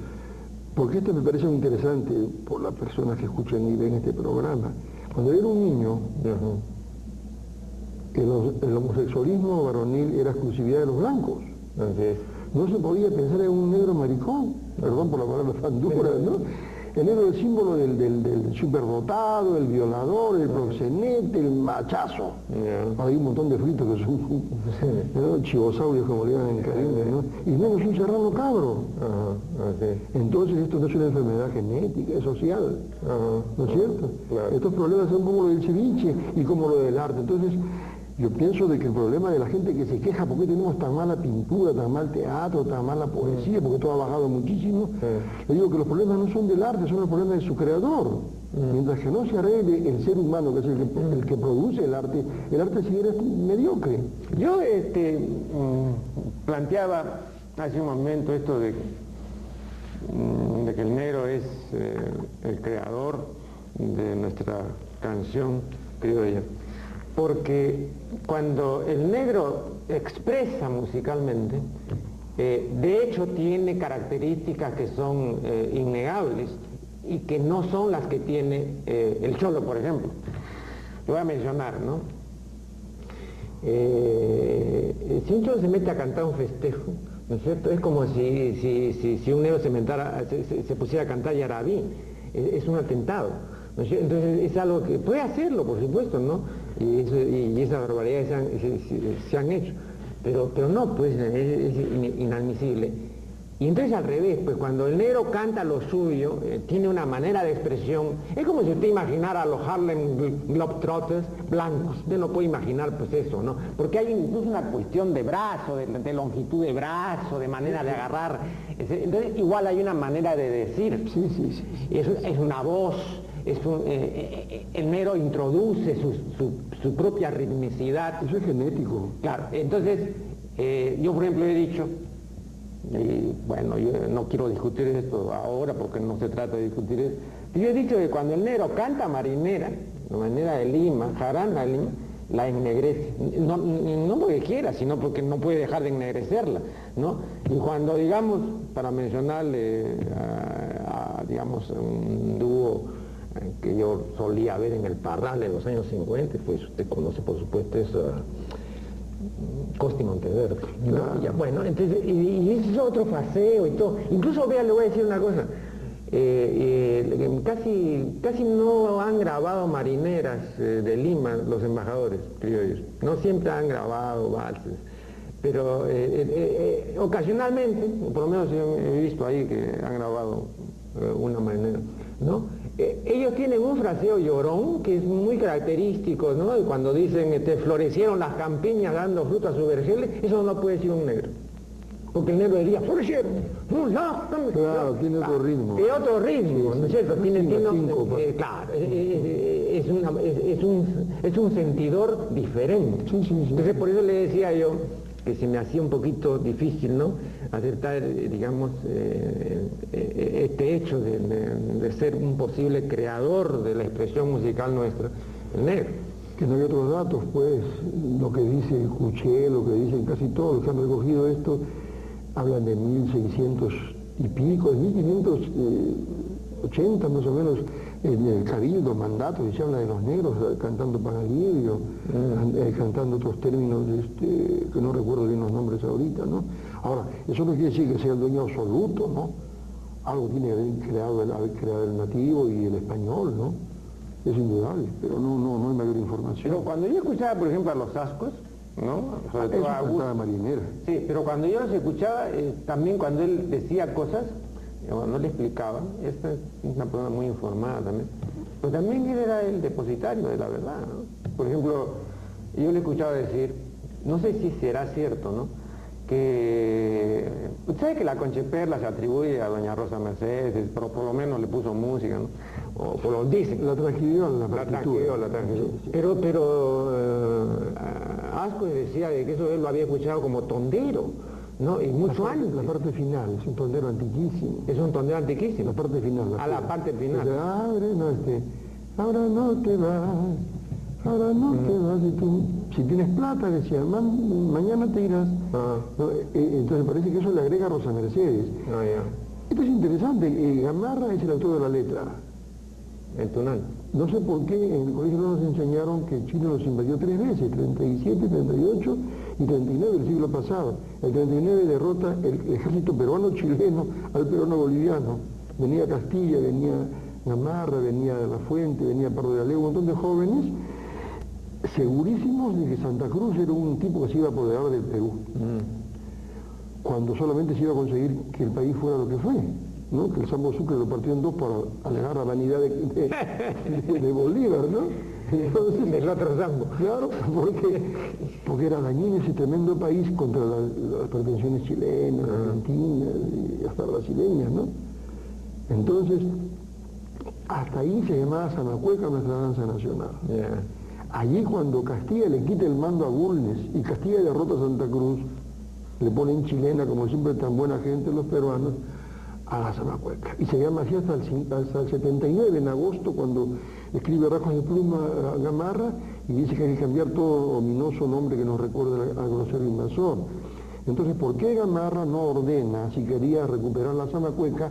porque esto me parece muy interesante por las personas que escuchan y ven este programa. Cuando yo era un niño, el homosexualismo varonil era exclusividad de los blancos. No se podía pensar en un negro maricón, perdón por la palabra tan dura, ¿no? El negro es el símbolo del superdotado, el violador, el proxenete, el machazo. Hay un montón de fritos que son chivosaurios, como le llaman en Caribe, ¿no? Y menos un serrano cabro. Entonces esto no es una enfermedad genética, es social, ¿no es cierto? Claro. Estos problemas son como lo del ceviche y como lo del arte. Entonces, yo pienso de que el problema de la gente que se queja porque tenemos tan mala pintura, tan mal teatro, tan mala poesía, porque todo ha bajado muchísimo, le digo que los problemas no son del arte, son los problemas de su creador. Mientras que no se arregle el ser humano, que es el que produce el arte sigue mediocre. Yo planteaba hace un momento esto de que el negro es el creador de nuestra canción criolla. Porque cuando el negro expresa musicalmente, de hecho tiene características que son innegables y que no son las que tiene el cholo, por ejemplo. Lo voy a mencionar, ¿no? Si un cholo se mete a cantar un festejo, ¿no es cierto? Es como si un negro se pusiera a cantar yarabí, es un atentado. Entonces es algo que puede hacerlo, por supuesto, ¿no? Y esas barbaridades se han hecho, pero no, pues es inadmisible. Y entonces al revés, pues cuando el negro canta lo suyo, tiene una manera de expresión, es como si usted imaginara a los Harlem Globetrotters blancos, usted no puede imaginar pues eso, ¿no? Porque hay incluso una cuestión de brazo, de longitud de brazo, de manera de agarrar, entonces igual hay una manera de decir, sí. Es una voz. El negro introduce su propia ritmicidad. Eso es genético. Claro, entonces yo por ejemplo he dicho, y bueno, yo no quiero discutir esto ahora porque no se trata de discutir esto, yo he dicho que cuando el negro canta marinera, la marinera de Lima, jarana de Lima, la ennegrece, no porque quiera, sino porque no puede dejar de ennegrecerla, ¿no? Y cuando, digamos, para mencionarle digamos, un dúo que yo solía ver en el Parral en los años 50, pues usted conoce por supuesto eso, Costa y Monteverde, ¿no? Claro. Bueno, entonces, y ese es otro paseo y todo. Incluso, vea, le voy a decir una cosa, casi no han grabado marineras de Lima los embajadores criollos, no siempre han grabado valses, pero ocasionalmente, por lo menos yo he visto ahí que han grabado una marinera, ¿no? Ellos tienen un fraseo llorón que es muy característico, ¿no? Cuando dicen florecieron las campiñas dando fruto a sus vergeles, eso no puede decir un negro. porque el negro diría, por cierto, claro, tiene otro ritmo. Es otro ritmo, ¿no es cierto? Claro, es un sentidor diferente. Sí. Entonces por eso le decía yo que se me hacía un poquito difícil, ¿no?, aceptar, digamos, este hecho de ser un posible creador de la expresión musical nuestra, el negro. Que no hay otros datos, pues, lo que dice Cuché, lo que dicen casi todos los que han recogido esto, hablan de 1600 y pico, de 1580 más o menos, en el Cabildo, mandato, y se habla de los negros cantando Panalivio, cantando otros términos que no recuerdo bien los nombres ahorita, ¿no? Ahora, eso no quiere decir que sea el dueño absoluto, ¿no? Algo tiene que haber creado el nativo y el español, ¿no? Es indudable, pero no hay mayor información. Pero cuando yo escuchaba, por ejemplo, a los Ascos, ¿no?, sobre todo a Augusto, marinera. Sí, pero cuando yo los escuchaba, también cuando él decía cosas, no le explicaba, esta es una persona muy informada también, pero también él era el depositario de la verdad, ¿no? Por ejemplo, yo le escuchaba decir, no sé si será cierto, ¿no?, que, usted sabe que la Concheperla se atribuye a doña Rosa Mercedes, pero por lo menos le puso música, ¿no?, o por lo dicen. La transcribió la partitura. La transcribió. Sí. Pero Ascos decía de que eso él lo había escuchado como tondero, ¿no?, y mucho antes. La parte final, es un tondero antiquísimo. Es un tondero antiquísimo. La parte final. La parte final. Ahora no te vas, ahora no te vas, y tú, si tienes plata, decía, mañana te irás. ¿No? Entonces parece que eso le agrega a Rosa Mercedes. Esto es interesante, Gamarra es el autor de la letra. El Tunal. No sé por qué en el colegio no nos enseñaron que Chile nos invadió 3 veces, 37, 38 y 39 del siglo pasado. El 39 derrota el ejército peruano-chileno al peruano-boliviano. Venía Castilla, venía Gamarra, venía de la Fuente, venía Pardo de Aleu, un montón de jóvenes segurísimos de que Santa Cruz era un tipo que se iba a apoderar del Perú. Cuando solamente se iba a conseguir que el país fuera lo que fue, ¿no? Que el Sambo Sucre lo partió en dos para alegar la vanidad de Bolívar, ¿no? Entonces, del otro Sambo. Claro, porque era dañino ese tremendo país contra las pretensiones chilenas, argentinas y hasta brasileñas, ¿no? Entonces, hasta ahí se llamaba Zamacueca nuestra danza nacional. Allí cuando Castilla le quita el mando a Bulnes y Castilla derrota a Santa Cruz, le ponen chilena, como siempre tan buena gente los peruanos, a la Zamacueca. Y se llama así hasta el 79, en agosto, cuando escribe Rasgos de Pluma a Gamarra y dice que hay que cambiar todo ominoso nombre que nos recuerda al grosero invasor. Entonces, ¿por qué Gamarra no ordena, si quería recuperar la Zamacueca,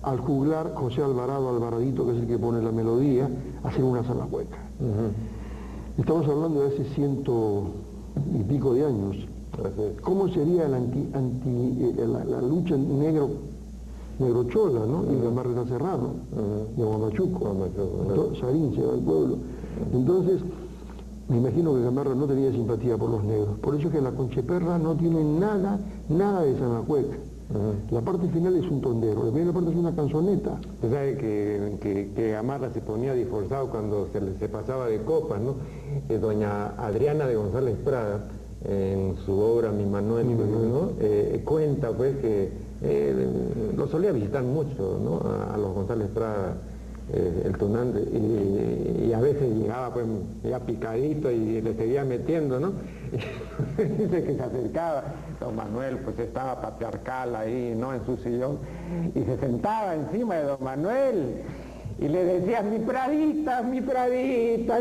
al juglar José Alvaradito, que es el que pone la melodía, hacer una Zamacueca? Estamos hablando de hace 100 y pico de años. ¿Cómo sería la lucha negro-chola, ¿no? Y Gamarra era serrano, de Guamachuco, Sarín se va al pueblo. Entonces, me imagino que Gamarra no tenía simpatía por los negros. Por eso es que la Concheperla no tiene nada de Zamacueca. La parte final es un tondero, la primera parte es una canzoneta. Usted sabe que Gamarra se ponía disforzado cuando se pasaba de copas, ¿no? Doña Adriana de González Prada, en su obra Mi Manuel, ¿no? Cuenta pues que lo solía visitar mucho, ¿no?, a los González Prada, el tunante, y a veces llegaba pues ya picadito y le seguía metiendo, ¿no? Dice que se acercaba, don Manuel pues estaba patriarcal ahí, ¿no?, en su sillón, y se sentaba encima de don Manuel y le decía, mi Pradita,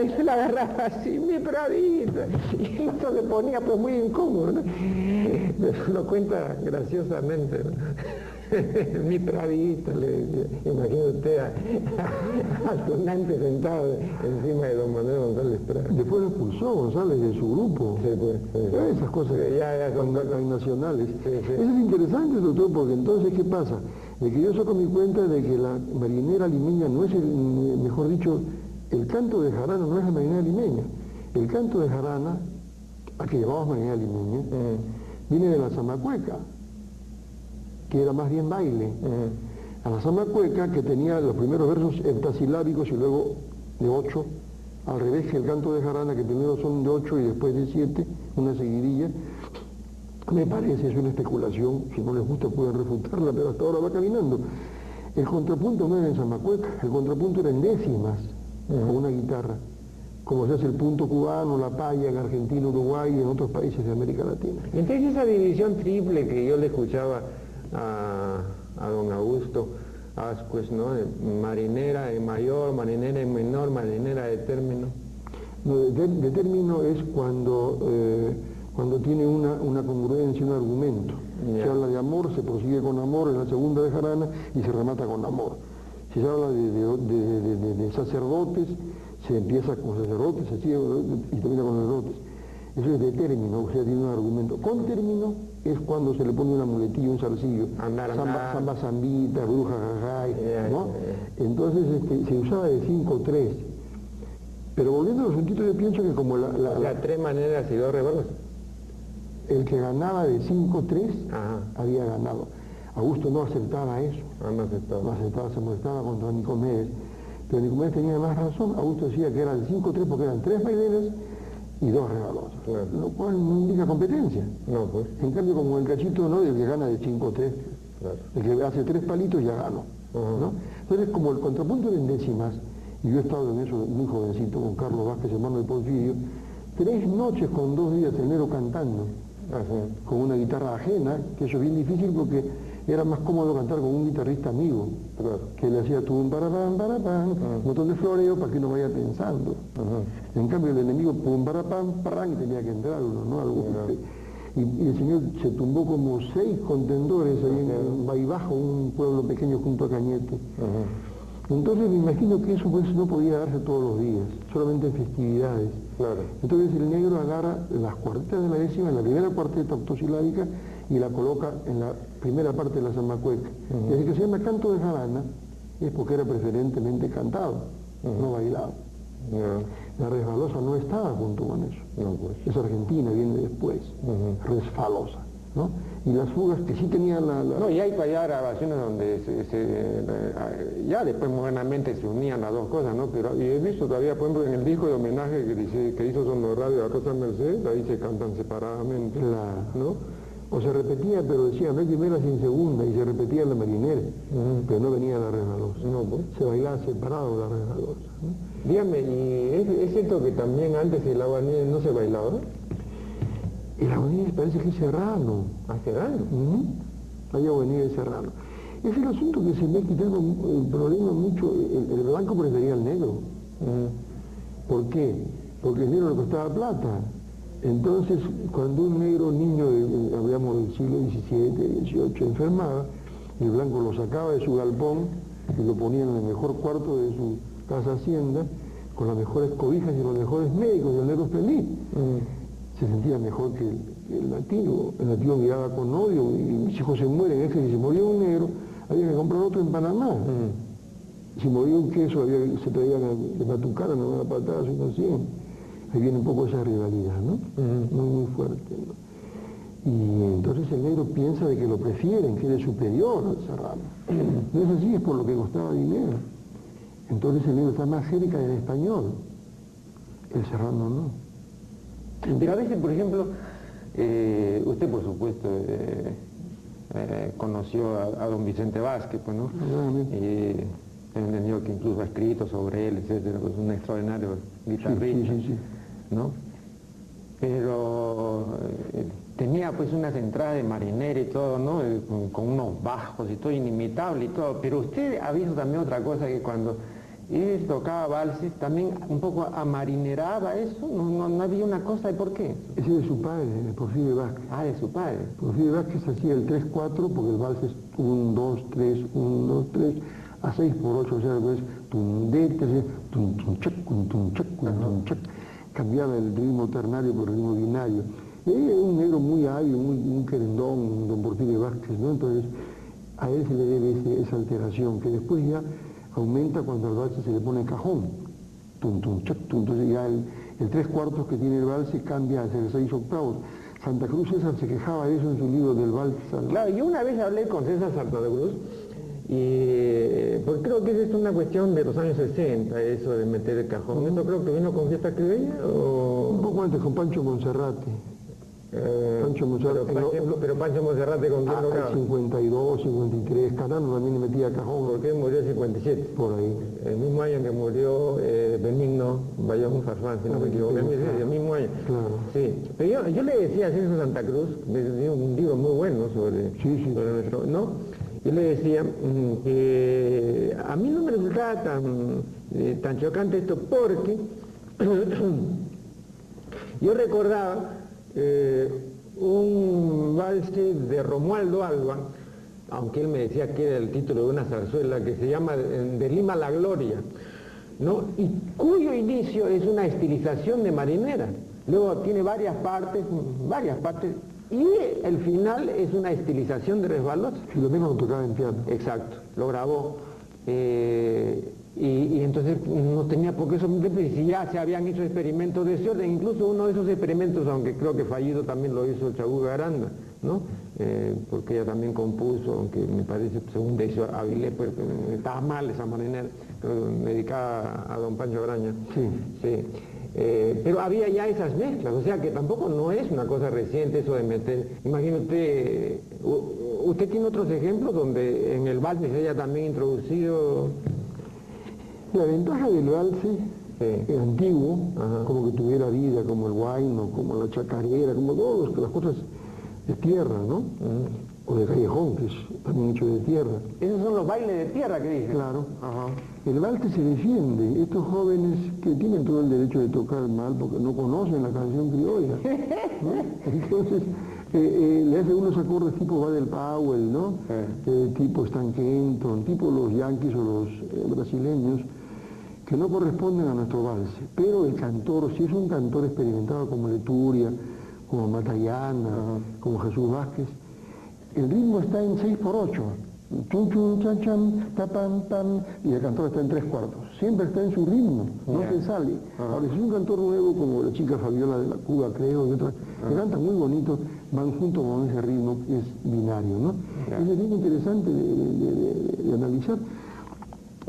y se la agarraba así, mi Pradita, y el otro se ponía pues muy incómodo, ¿no? Lo cuenta graciosamente, ¿no? Mi Pradita, le decía. Imagina usted al tunante sentado encima de don Manuel González Prada. Después lo expulsó González de su grupo. Sí, pues, esas cosas ya son nacionales. Sí. Eso es interesante, doctor, porque entonces, ¿qué pasa? De que yo saco mi cuenta de que la marinera limeña no es mejor dicho, el canto de jarana no es la marinera limeña. El canto de jarana, a que llamamos marinera limeña, viene de la Zamacueca, que era más bien baile. A la Zamacueca, que tenía los primeros versos heptasilábicos y luego de 8, al revés que el canto de jarana, que primero son de 8 y después de 7, una seguidilla. Me parece, es una especulación, si no les gusta pueden refutarla, pero hasta ahora va caminando. El contrapunto no era en Zamacueca, el contrapunto era en décimas, con una guitarra, como se hace el punto cubano, la paya en Argentina, Uruguay y en otros países de América Latina. Entonces esa división triple que yo le escuchaba a don Augusto Ascuez, ¿no? De marinera en mayor, marinera en menor, marinera de término. No, de término es cuando tiene una congruencia, un argumento. Se habla de amor, se prosigue con amor en la segunda de jarana y se remata con amor. Si se habla de sacerdotes, se empieza con sacerdotes, se sigue y termina con sacerdotes. Eso es de término, o sea, tiene un argumento. Con término es cuando se le pone una muletilla, un zarcillo, samba zambita, bruja jajay, ¿no? Entonces se usaba de 5-3. Pero volviendo a los sentidos, yo pienso que como las tres maneras y dos reverbos. El que ganaba de 5-3 había ganado. Augusto no aceptaba eso. No aceptaba. Se molestaba contra Nicomedes. Pero Nicomedes tenía más razón. Augusto decía que era de 5-3 porque eran 3 baileras y 2 rebalosas. Claro. Lo cual no indica competencia. No, pues. En cambio, como el cachito, ¿no? El que gana de 5-3. Claro. El que hace 3 palitos ya ganó. ¿No? Entonces, como el contrapunto era en décimas, y yo he estado en eso muy jovencito con Carlos Vázquez, hermano de Porfirio, 3 noches con 2 días el negro cantando, con una guitarra ajena, que eso es bien difícil porque era más cómodo cantar con un guitarrista amigo, que le hacía tum para pam, un montón de floreo para que uno vaya pensando. En cambio el enemigo pum para pam, y tenía que entrar uno, ¿no? Algo y el señor se tumbó como 6 contendores ahí en Baibajo, un pueblo pequeño junto a Cañete. Entonces me imagino que eso pues no podía darse todos los días, solamente en festividades. Claro. Entonces el negro agarra las cuartetas de la décima, en la primera cuarteta octosilábica, y la coloca en la primera parte de la zamacueca. Y así que se llama canto de jarana, es porque era preferentemente cantado, no bailado. La resbalosa no estaba junto con eso. Pues. Es argentina, viene después, resbalosa, ¿no? Y las fugas que sí tenían No, y hay para allá grabaciones donde ya después modernamente se unían las dos cosas, ¿no? Pero y he visto todavía, por ejemplo, en el disco de homenaje que hizo Sonoradio a Rosa Mercedes, ahí se cantan separadamente, ¿no? O se repetía, pero decía, no hay primera sin segunda, y se repetía la marinera, pero no venía la resbalosa. No, pues. Se bailaba separado la resbalosa, ¿no? Dígame, ¿y es cierto que también antes el aguaniz no se bailaba? El aguaniz parece que es serrano. ¿Ah, serrano? Hay aguaniz de serrano. Es el asunto que se me ha quitado el problema mucho. El blanco prefería al negro. ¿Por qué? Porque el negro le costaba plata. Entonces, cuando un negro niño, hablamos del siglo XVII, XVIII, enfermaba, el blanco lo sacaba de su galpón y lo ponía en el mejor cuarto de su casa hacienda, con las mejores cobijas y los mejores médicos, y el negro feliz. Se sentía mejor que el nativo miraba con odio, y mis hijos se mueren, si se moría un negro, había que comprar otro en Panamá. Si moría un queso, se traía de Matucana, no una patada, sino 100. Ahí viene un poco esa rivalidad, ¿no? Muy fuerte, ¿no? Y entonces el negro piensa de que lo prefieren, que él es superior al serrano. No es así, es por lo que costaba dinero. Entonces el negro está más cerca del español, el serrano no. Pero a veces, por ejemplo, usted por supuesto conoció a don Vicente Vázquez, pues, ¿no? Tengo entendido que incluso ha escrito sobre él, etcétera, pues un extraordinario guitarrista, ¿no? Pero tenía pues unas entradas de marinera y todo, ¿no? Con unos bajos y todo, inimitable y todo. Pero usted ha visto también otra cosa, que cuando él tocaba valses, también un poco amarineraba eso, no había una cosa, ¿y por qué? Ese es de su padre, de Porfirio Vázquez. Ah, de su padre. Porfirio Vázquez hacía el 3-4, porque el vals es 1, 2, 3, 1, 2, 3, a 6 por 8, o sea, pues, tundete, tum chac, cambiaba el ritmo ternario por el ritmo binario. Y era un negro muy hábil, muy querendón, don Porfirio Vázquez, ¿no? Entonces, a él se le debe esa alteración, que después ya aumenta cuando al valse se le pone cajón. Entonces ya el 3/4 que tiene el valse cambia a ser 6 octavos. Santa Cruz César se quejaba de eso en su libro del vals. Claro, yo una vez hablé con César Santa Cruz, y pues creo que es una cuestión de los años 60, eso de meter el cajón. ¿Esto creo que vino con Fiesta Criolla o...? Un poco antes, con Pancho Monserrate. Pancho Monserrate, pero Pancho Monserrate con quién tocaba. 52, 53, Canano también le metía cajón. Porque él murió en 57. Por ahí. El mismo año que murió Benigno Bayón Farfán, si no me equivoco. El mismo año. Claro. Sí. Pero yo le decía a Celso Santa Cruz, me dio un libro muy bueno sobre nuestro, ¿no? Yo le decía que a mí no me resultaba tan chocante esto porque yo recordaba un vals de Romualdo Alba, aunque él me decía que era el título de una zarzuela que se llama De Lima a la Gloria, ¿no? Y cuyo inicio es una estilización de marinera. Luego tiene varias partes, y el final es una estilización de Resbalós. Filomeno lo tocaba en piano. Exacto, lo grabó. Y entonces no tenía por qué sorprenderme si ya se habían hecho experimentos de ese orden. Incluso uno de esos experimentos, aunque creo que fallido, también lo hizo Chaguga Aranda, ¿no? Porque ella también compuso, aunque me parece, según Decio Avilés, pues estaba mal esa marinera, dedicada a don Pancho Braña. Sí. Pero había ya esas mezclas, o sea que tampoco no es una cosa reciente eso de meter, imagínate, usted tiene otros ejemplos donde en el vals se haya también introducido. La ventaja del valse antiguo, como que tuviera vida, como el guayno, como la chacarera, como todas las cosas de tierra, ¿no? O de callejón, que es también hecho de tierra. Esos son los bailes de tierra que dije. Claro. El valse se defiende. Estos jóvenes que tienen todo el derecho de tocar mal porque no conocen la canción criolla, ¿no? Entonces, le hace unos acordes tipo Baden Powell, ¿no? Tipo Stan Kenton, tipo los yanquis o los brasileños, que no corresponden a nuestro valse. Pero el cantor, si es un cantor experimentado como Leturia, como Matallana, como Jesús Vázquez, el ritmo está en 6/8, chum chum chan chan, ta pam pam, y el cantor está en 3/4. Siempre está en su ritmo, no se sale. Ahora, si es un cantor nuevo como la chica Fabiola de la Cuba, creo, y otras, que cantan muy bonito, van junto con ese ritmo que es binario, ¿no? Es bien interesante de analizar.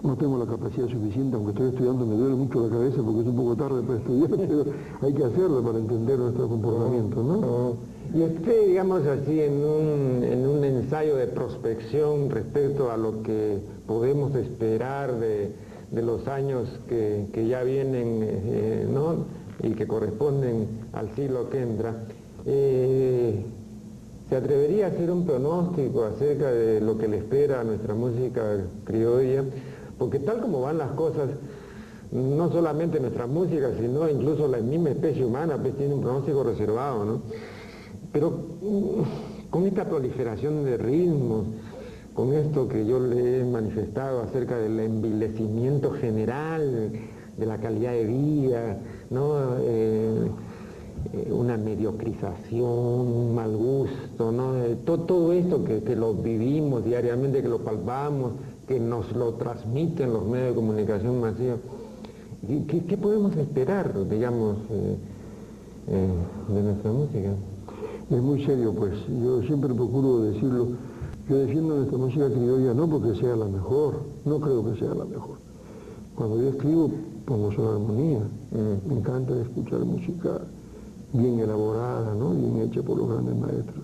No tengo la capacidad suficiente, aunque estoy estudiando, me duele mucho la cabeza porque es un poco tarde para estudiar, pero hay que hacerlo para entender nuestro comportamiento, ¿no? Y usted, digamos así, en un ensayo de prospección respecto a lo que podemos esperar de los años que ya vienen, ¿no? Y que corresponden al siglo que entra, ¿se atrevería a hacer un pronóstico acerca de lo que le espera a nuestra música criolla? Porque tal como van las cosas, no solamente nuestra música, sino incluso la misma especie humana, pues tiene un pronóstico reservado, ¿no? Pero con esta proliferación de ritmos, con esto que yo le he manifestado acerca del envilecimiento general, de la calidad de vida, ¿no? Una mediocrización, un mal gusto, ¿no? Todo esto que lo vivimos diariamente, que lo palpamos, que nos lo transmiten los medios de comunicación masivos. ¿Qué podemos esperar, digamos, de nuestra música? Es muy serio, pues. Yo siempre procuro decirlo. Yo defiendo nuestra música criolla no porque sea la mejor, no creo que sea la mejor. Cuando yo escribo, pongo solo armonía. Me encanta escuchar música bien elaborada, ¿no? Bien hecha por los grandes maestros.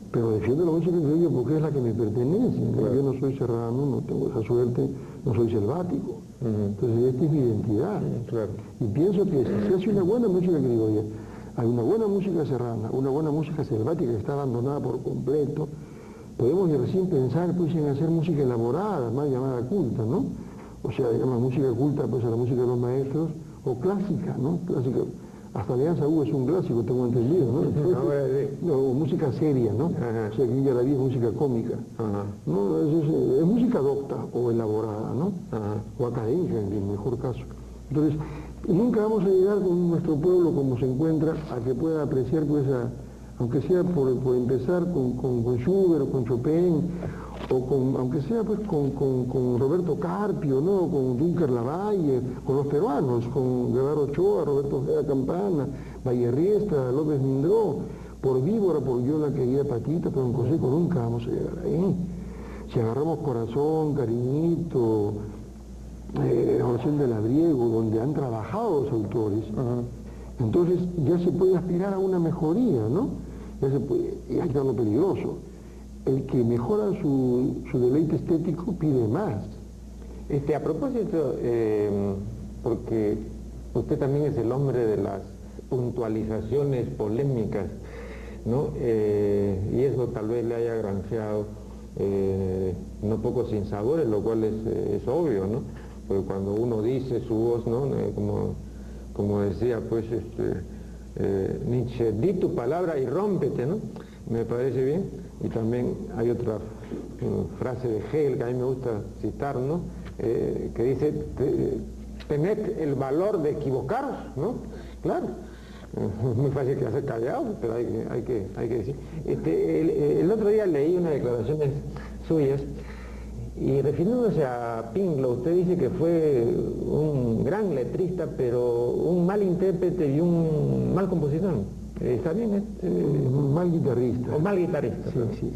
Pero defiendo la música criolla porque es la que me pertenece. Yo no soy serrano, no tengo esa suerte, no soy selvático. Entonces esta es mi identidad. Y pienso que si se hace una buena música criolla, hay una buena música serrana, una buena música selvática que está abandonada por completo, podemos recién pensar pues en hacer música elaborada, más llamada culta, ¿no? O sea, digamos música culta pues a la música de los maestros, o clásica, ¿no? Clásica. Hasta Alianza U es un clásico, tengo entendido, ¿no? Entonces, o música seria, ¿no? O sea, que ya la vida es música cómica. ¿No? Es música docta o elaborada, ¿no? O académica, en el mejor caso. Entonces, nunca vamos a llegar con nuestro pueblo como se encuentra a que pueda apreciar, pues, aunque sea por empezar con Schubert o con Chopin, o aunque sea pues con Roberto Carpio, ¿no? Con Dunker Lavalle, con los peruanos, con Guevara Ochoa, Roberto Ojeda Campana, Valle Riestra, López Mindró, por Víbora, por Yo la querida Patita, pero en Consejo nunca vamos a llegar ahí. Si agarramos Corazón, Cariñito, Oración de Labriego, donde han trabajado los autores, Entonces ya se puede aspirar a una mejoría, ¿no? Ya se puede, y ahí está lo peligroso. El que mejora su deleite estético pide más. A propósito, porque usted también es el hombre de las puntualizaciones polémicas, ¿no? Y eso tal vez le haya granjeado no pocos sinsabores, lo cual es obvio, ¿no? Porque cuando uno dice su voz, ¿no? Como decía pues Nietzsche, di tu palabra y rómpete, ¿no? Me parece bien. Y también hay otra frase de Hegel que a mí me gusta citar, ¿no? Que dice, tened el valor de equivocaros, ¿no? Claro, es muy fácil quedarse callado, pero hay que decir. El otro día leí unas declaraciones suyas y refiriéndose a Pinglo, usted dice que fue un gran letrista, pero un mal intérprete y un mal compositor. ¿Está bien? Un mal guitarrista. O mal guitarrista. Sí.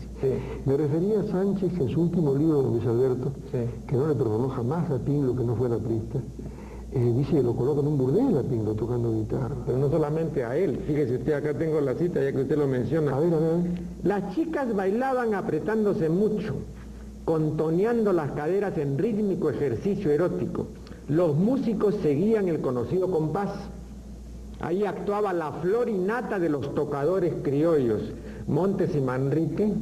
Me refería a Sánchez en su último libro, don Luis Alberto, que no le perdonó jamás a Pinglo que no fuera aprista. Dice que lo coloca en un burdel a Pinglo tocando guitarra. Pero no solamente a él, fíjese usted, acá tengo la cita ya que usted lo menciona. A ver. Las chicas bailaban apretándose mucho, contoneando las caderas en rítmico ejercicio erótico. Los músicos seguían el conocido compás. Ahí actuaba la flor innata de los tocadores criollos, Montes y Manrique,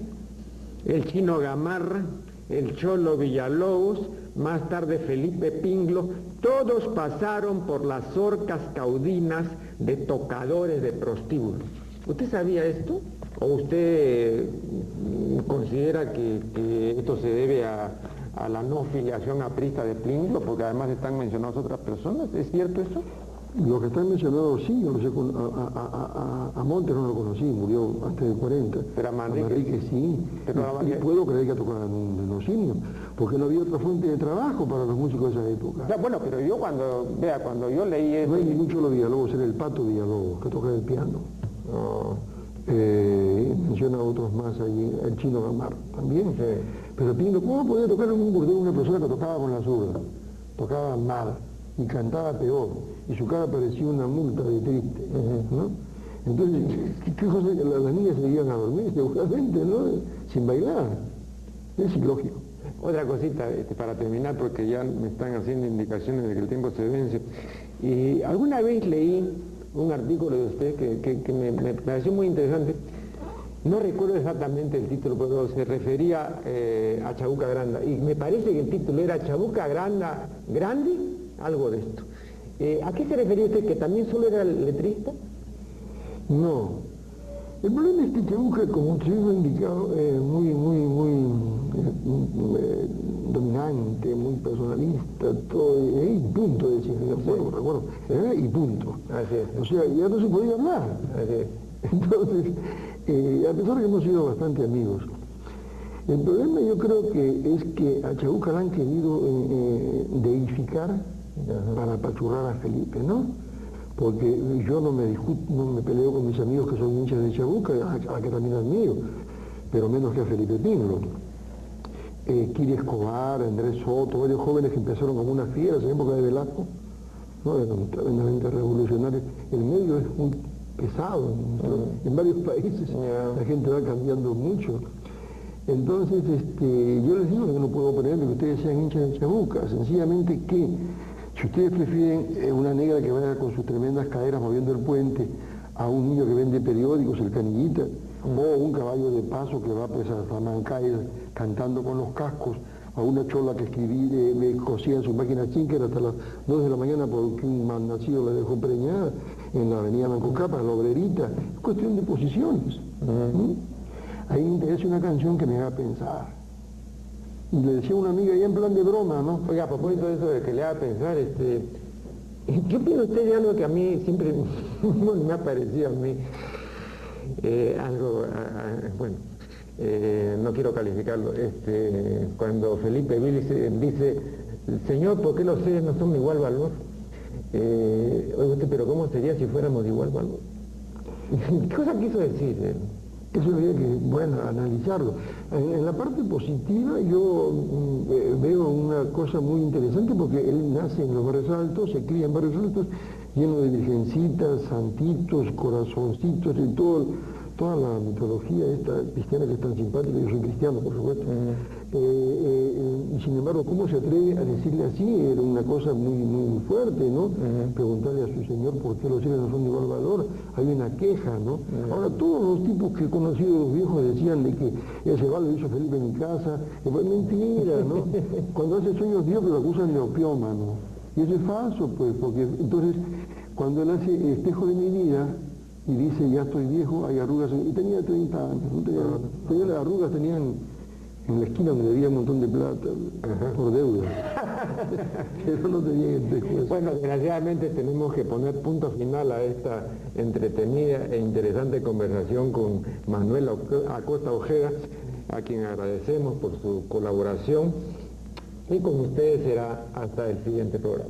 el Chino Gamarra, el Cholo Villalobos, más tarde Felipe Pinglo, todos pasaron por las orcas caudinas de tocadores de prostíbulos. ¿Usted sabía esto? ¿O usted considera que esto se debe a la no filiación aprista de Pinglo, porque además están mencionadas otras personas? ¿Es cierto eso? Lo que están mencionados sí, yo lo sé, a Montes no lo conocí, murió antes del 40. Pero a Manrique sí, y puedo creer que tocaba en los simios, porque no había otra fuente de trabajo para los músicos de esa época. Ya, bueno, pero yo cuando yo leí eso... No hay ningún Cholo Villalobos, era el Pato Villalobos, que tocaba el piano. Menciona a otros más allí, el Chino Gamar también. Sí. Pero Pinglo, ¿cómo podía tocar en un burdel una persona que tocaba con la zurda? Tocaba mal y cantaba peor, y su cara parecía una multa de triste, ¿no? Entonces, ¿qué cosa? Las niñas se iban a dormir seguramente, ¿no? Sin bailar. Es ilógico. Otra cosita, para terminar, porque ya me están haciendo indicaciones de que el tiempo se vence. Y alguna vez leí un artículo de usted que me pareció muy interesante. No recuerdo exactamente el título, pero se refería a Chabuca Granda. Y me parece que el título era Chabuca Granda Grandi, algo de esto. ¿A qué se refería usted? ¿Que también solo era letrista? No. El problema es que Chabuca, como usted lo ha indicado, muy dominante, muy personalista, todo, y punto, decía, recuerdo, y punto. Así es. O sea, ya no se podía hablar. Así es. Entonces, a pesar de que hemos sido bastante amigos, el problema yo creo que es que a Chabuca la han querido deificar para apachurrar a Felipe, ¿no? Porque yo no me peleo con mis amigos que son hinchas de Chabuca, a que también admiro, pero menos que a Felipe Pinglo. Kiri Escobar, Andrés Soto, varios jóvenes que empezaron como una fiera en época de Velasco, ¿no? Eran tremendamente revolucionarios. El medio es muy pesado en varios países, la gente va cambiando mucho. Entonces, yo les digo que no puedo ponerle que ustedes sean hinchas de Chabuca, sencillamente que si ustedes prefieren una negra que vaya con sus tremendas caderas moviendo el puente a un niño que vende periódicos, el Canillita, o un caballo de paso que va pues a Mancay cantando con los cascos, a una chola que cosía en su máquina chinker hasta las 2 de la mañana porque un malnacido la dejó preñada en la avenida Mancocapa, la obrerita, es cuestión de posiciones. Ahí me interesa una canción que me haga pensar. Y le decía a una amiga ya en plan de broma, ¿no? Oiga, a propósito de eso de que le haga pensar, ¿qué opina usted de algo que a mí siempre me ha parecido a mí? Bueno, no quiero calificarlo. Cuando Felipe dice, Señor, ¿por qué los seres no son de igual valor? Oiga usted, pero ¿cómo sería si fuéramos de igual valor? ¿Qué cosa quiso decir él? Eso habría que, analizarlo. En la parte positiva yo veo una una cosa muy interesante porque él nace en los barrios altos, se cría en barrios altos, lleno de virgencitas, santitos, corazoncitos y toda la mitología esta cristiana que es tan simpática. Yo soy cristiano, por supuesto. Y sin embargo, ¿cómo se atreve a decirle así? Era una cosa muy fuerte, ¿no? Preguntarle a su Señor por qué los cielos no son de igual valor. Hay una queja, ¿no? Ahora, todos los tipos que he conocido, los viejos, decían de que ese val lo hizo Felipe en mi casa. Es mentira, ¿no? Cuando hace sueños Dios lo acusan de opiómano. Y eso es falso, pues, porque entonces, cuando él hace espejo de mi vida, y dice, ya estoy viejo, hay arrugas, y tenía 30 años, ¿no? Tenía las arrugas, tenían en la esquina donde debía un montón de plata, por deuda. Pero no tenía el espejo. Bueno, desgraciadamente tenemos que poner punto final a esta entretenida e interesante conversación con Manuel Acosta Ojeda, a quien agradecemos por su colaboración, y con ustedes será hasta el siguiente programa.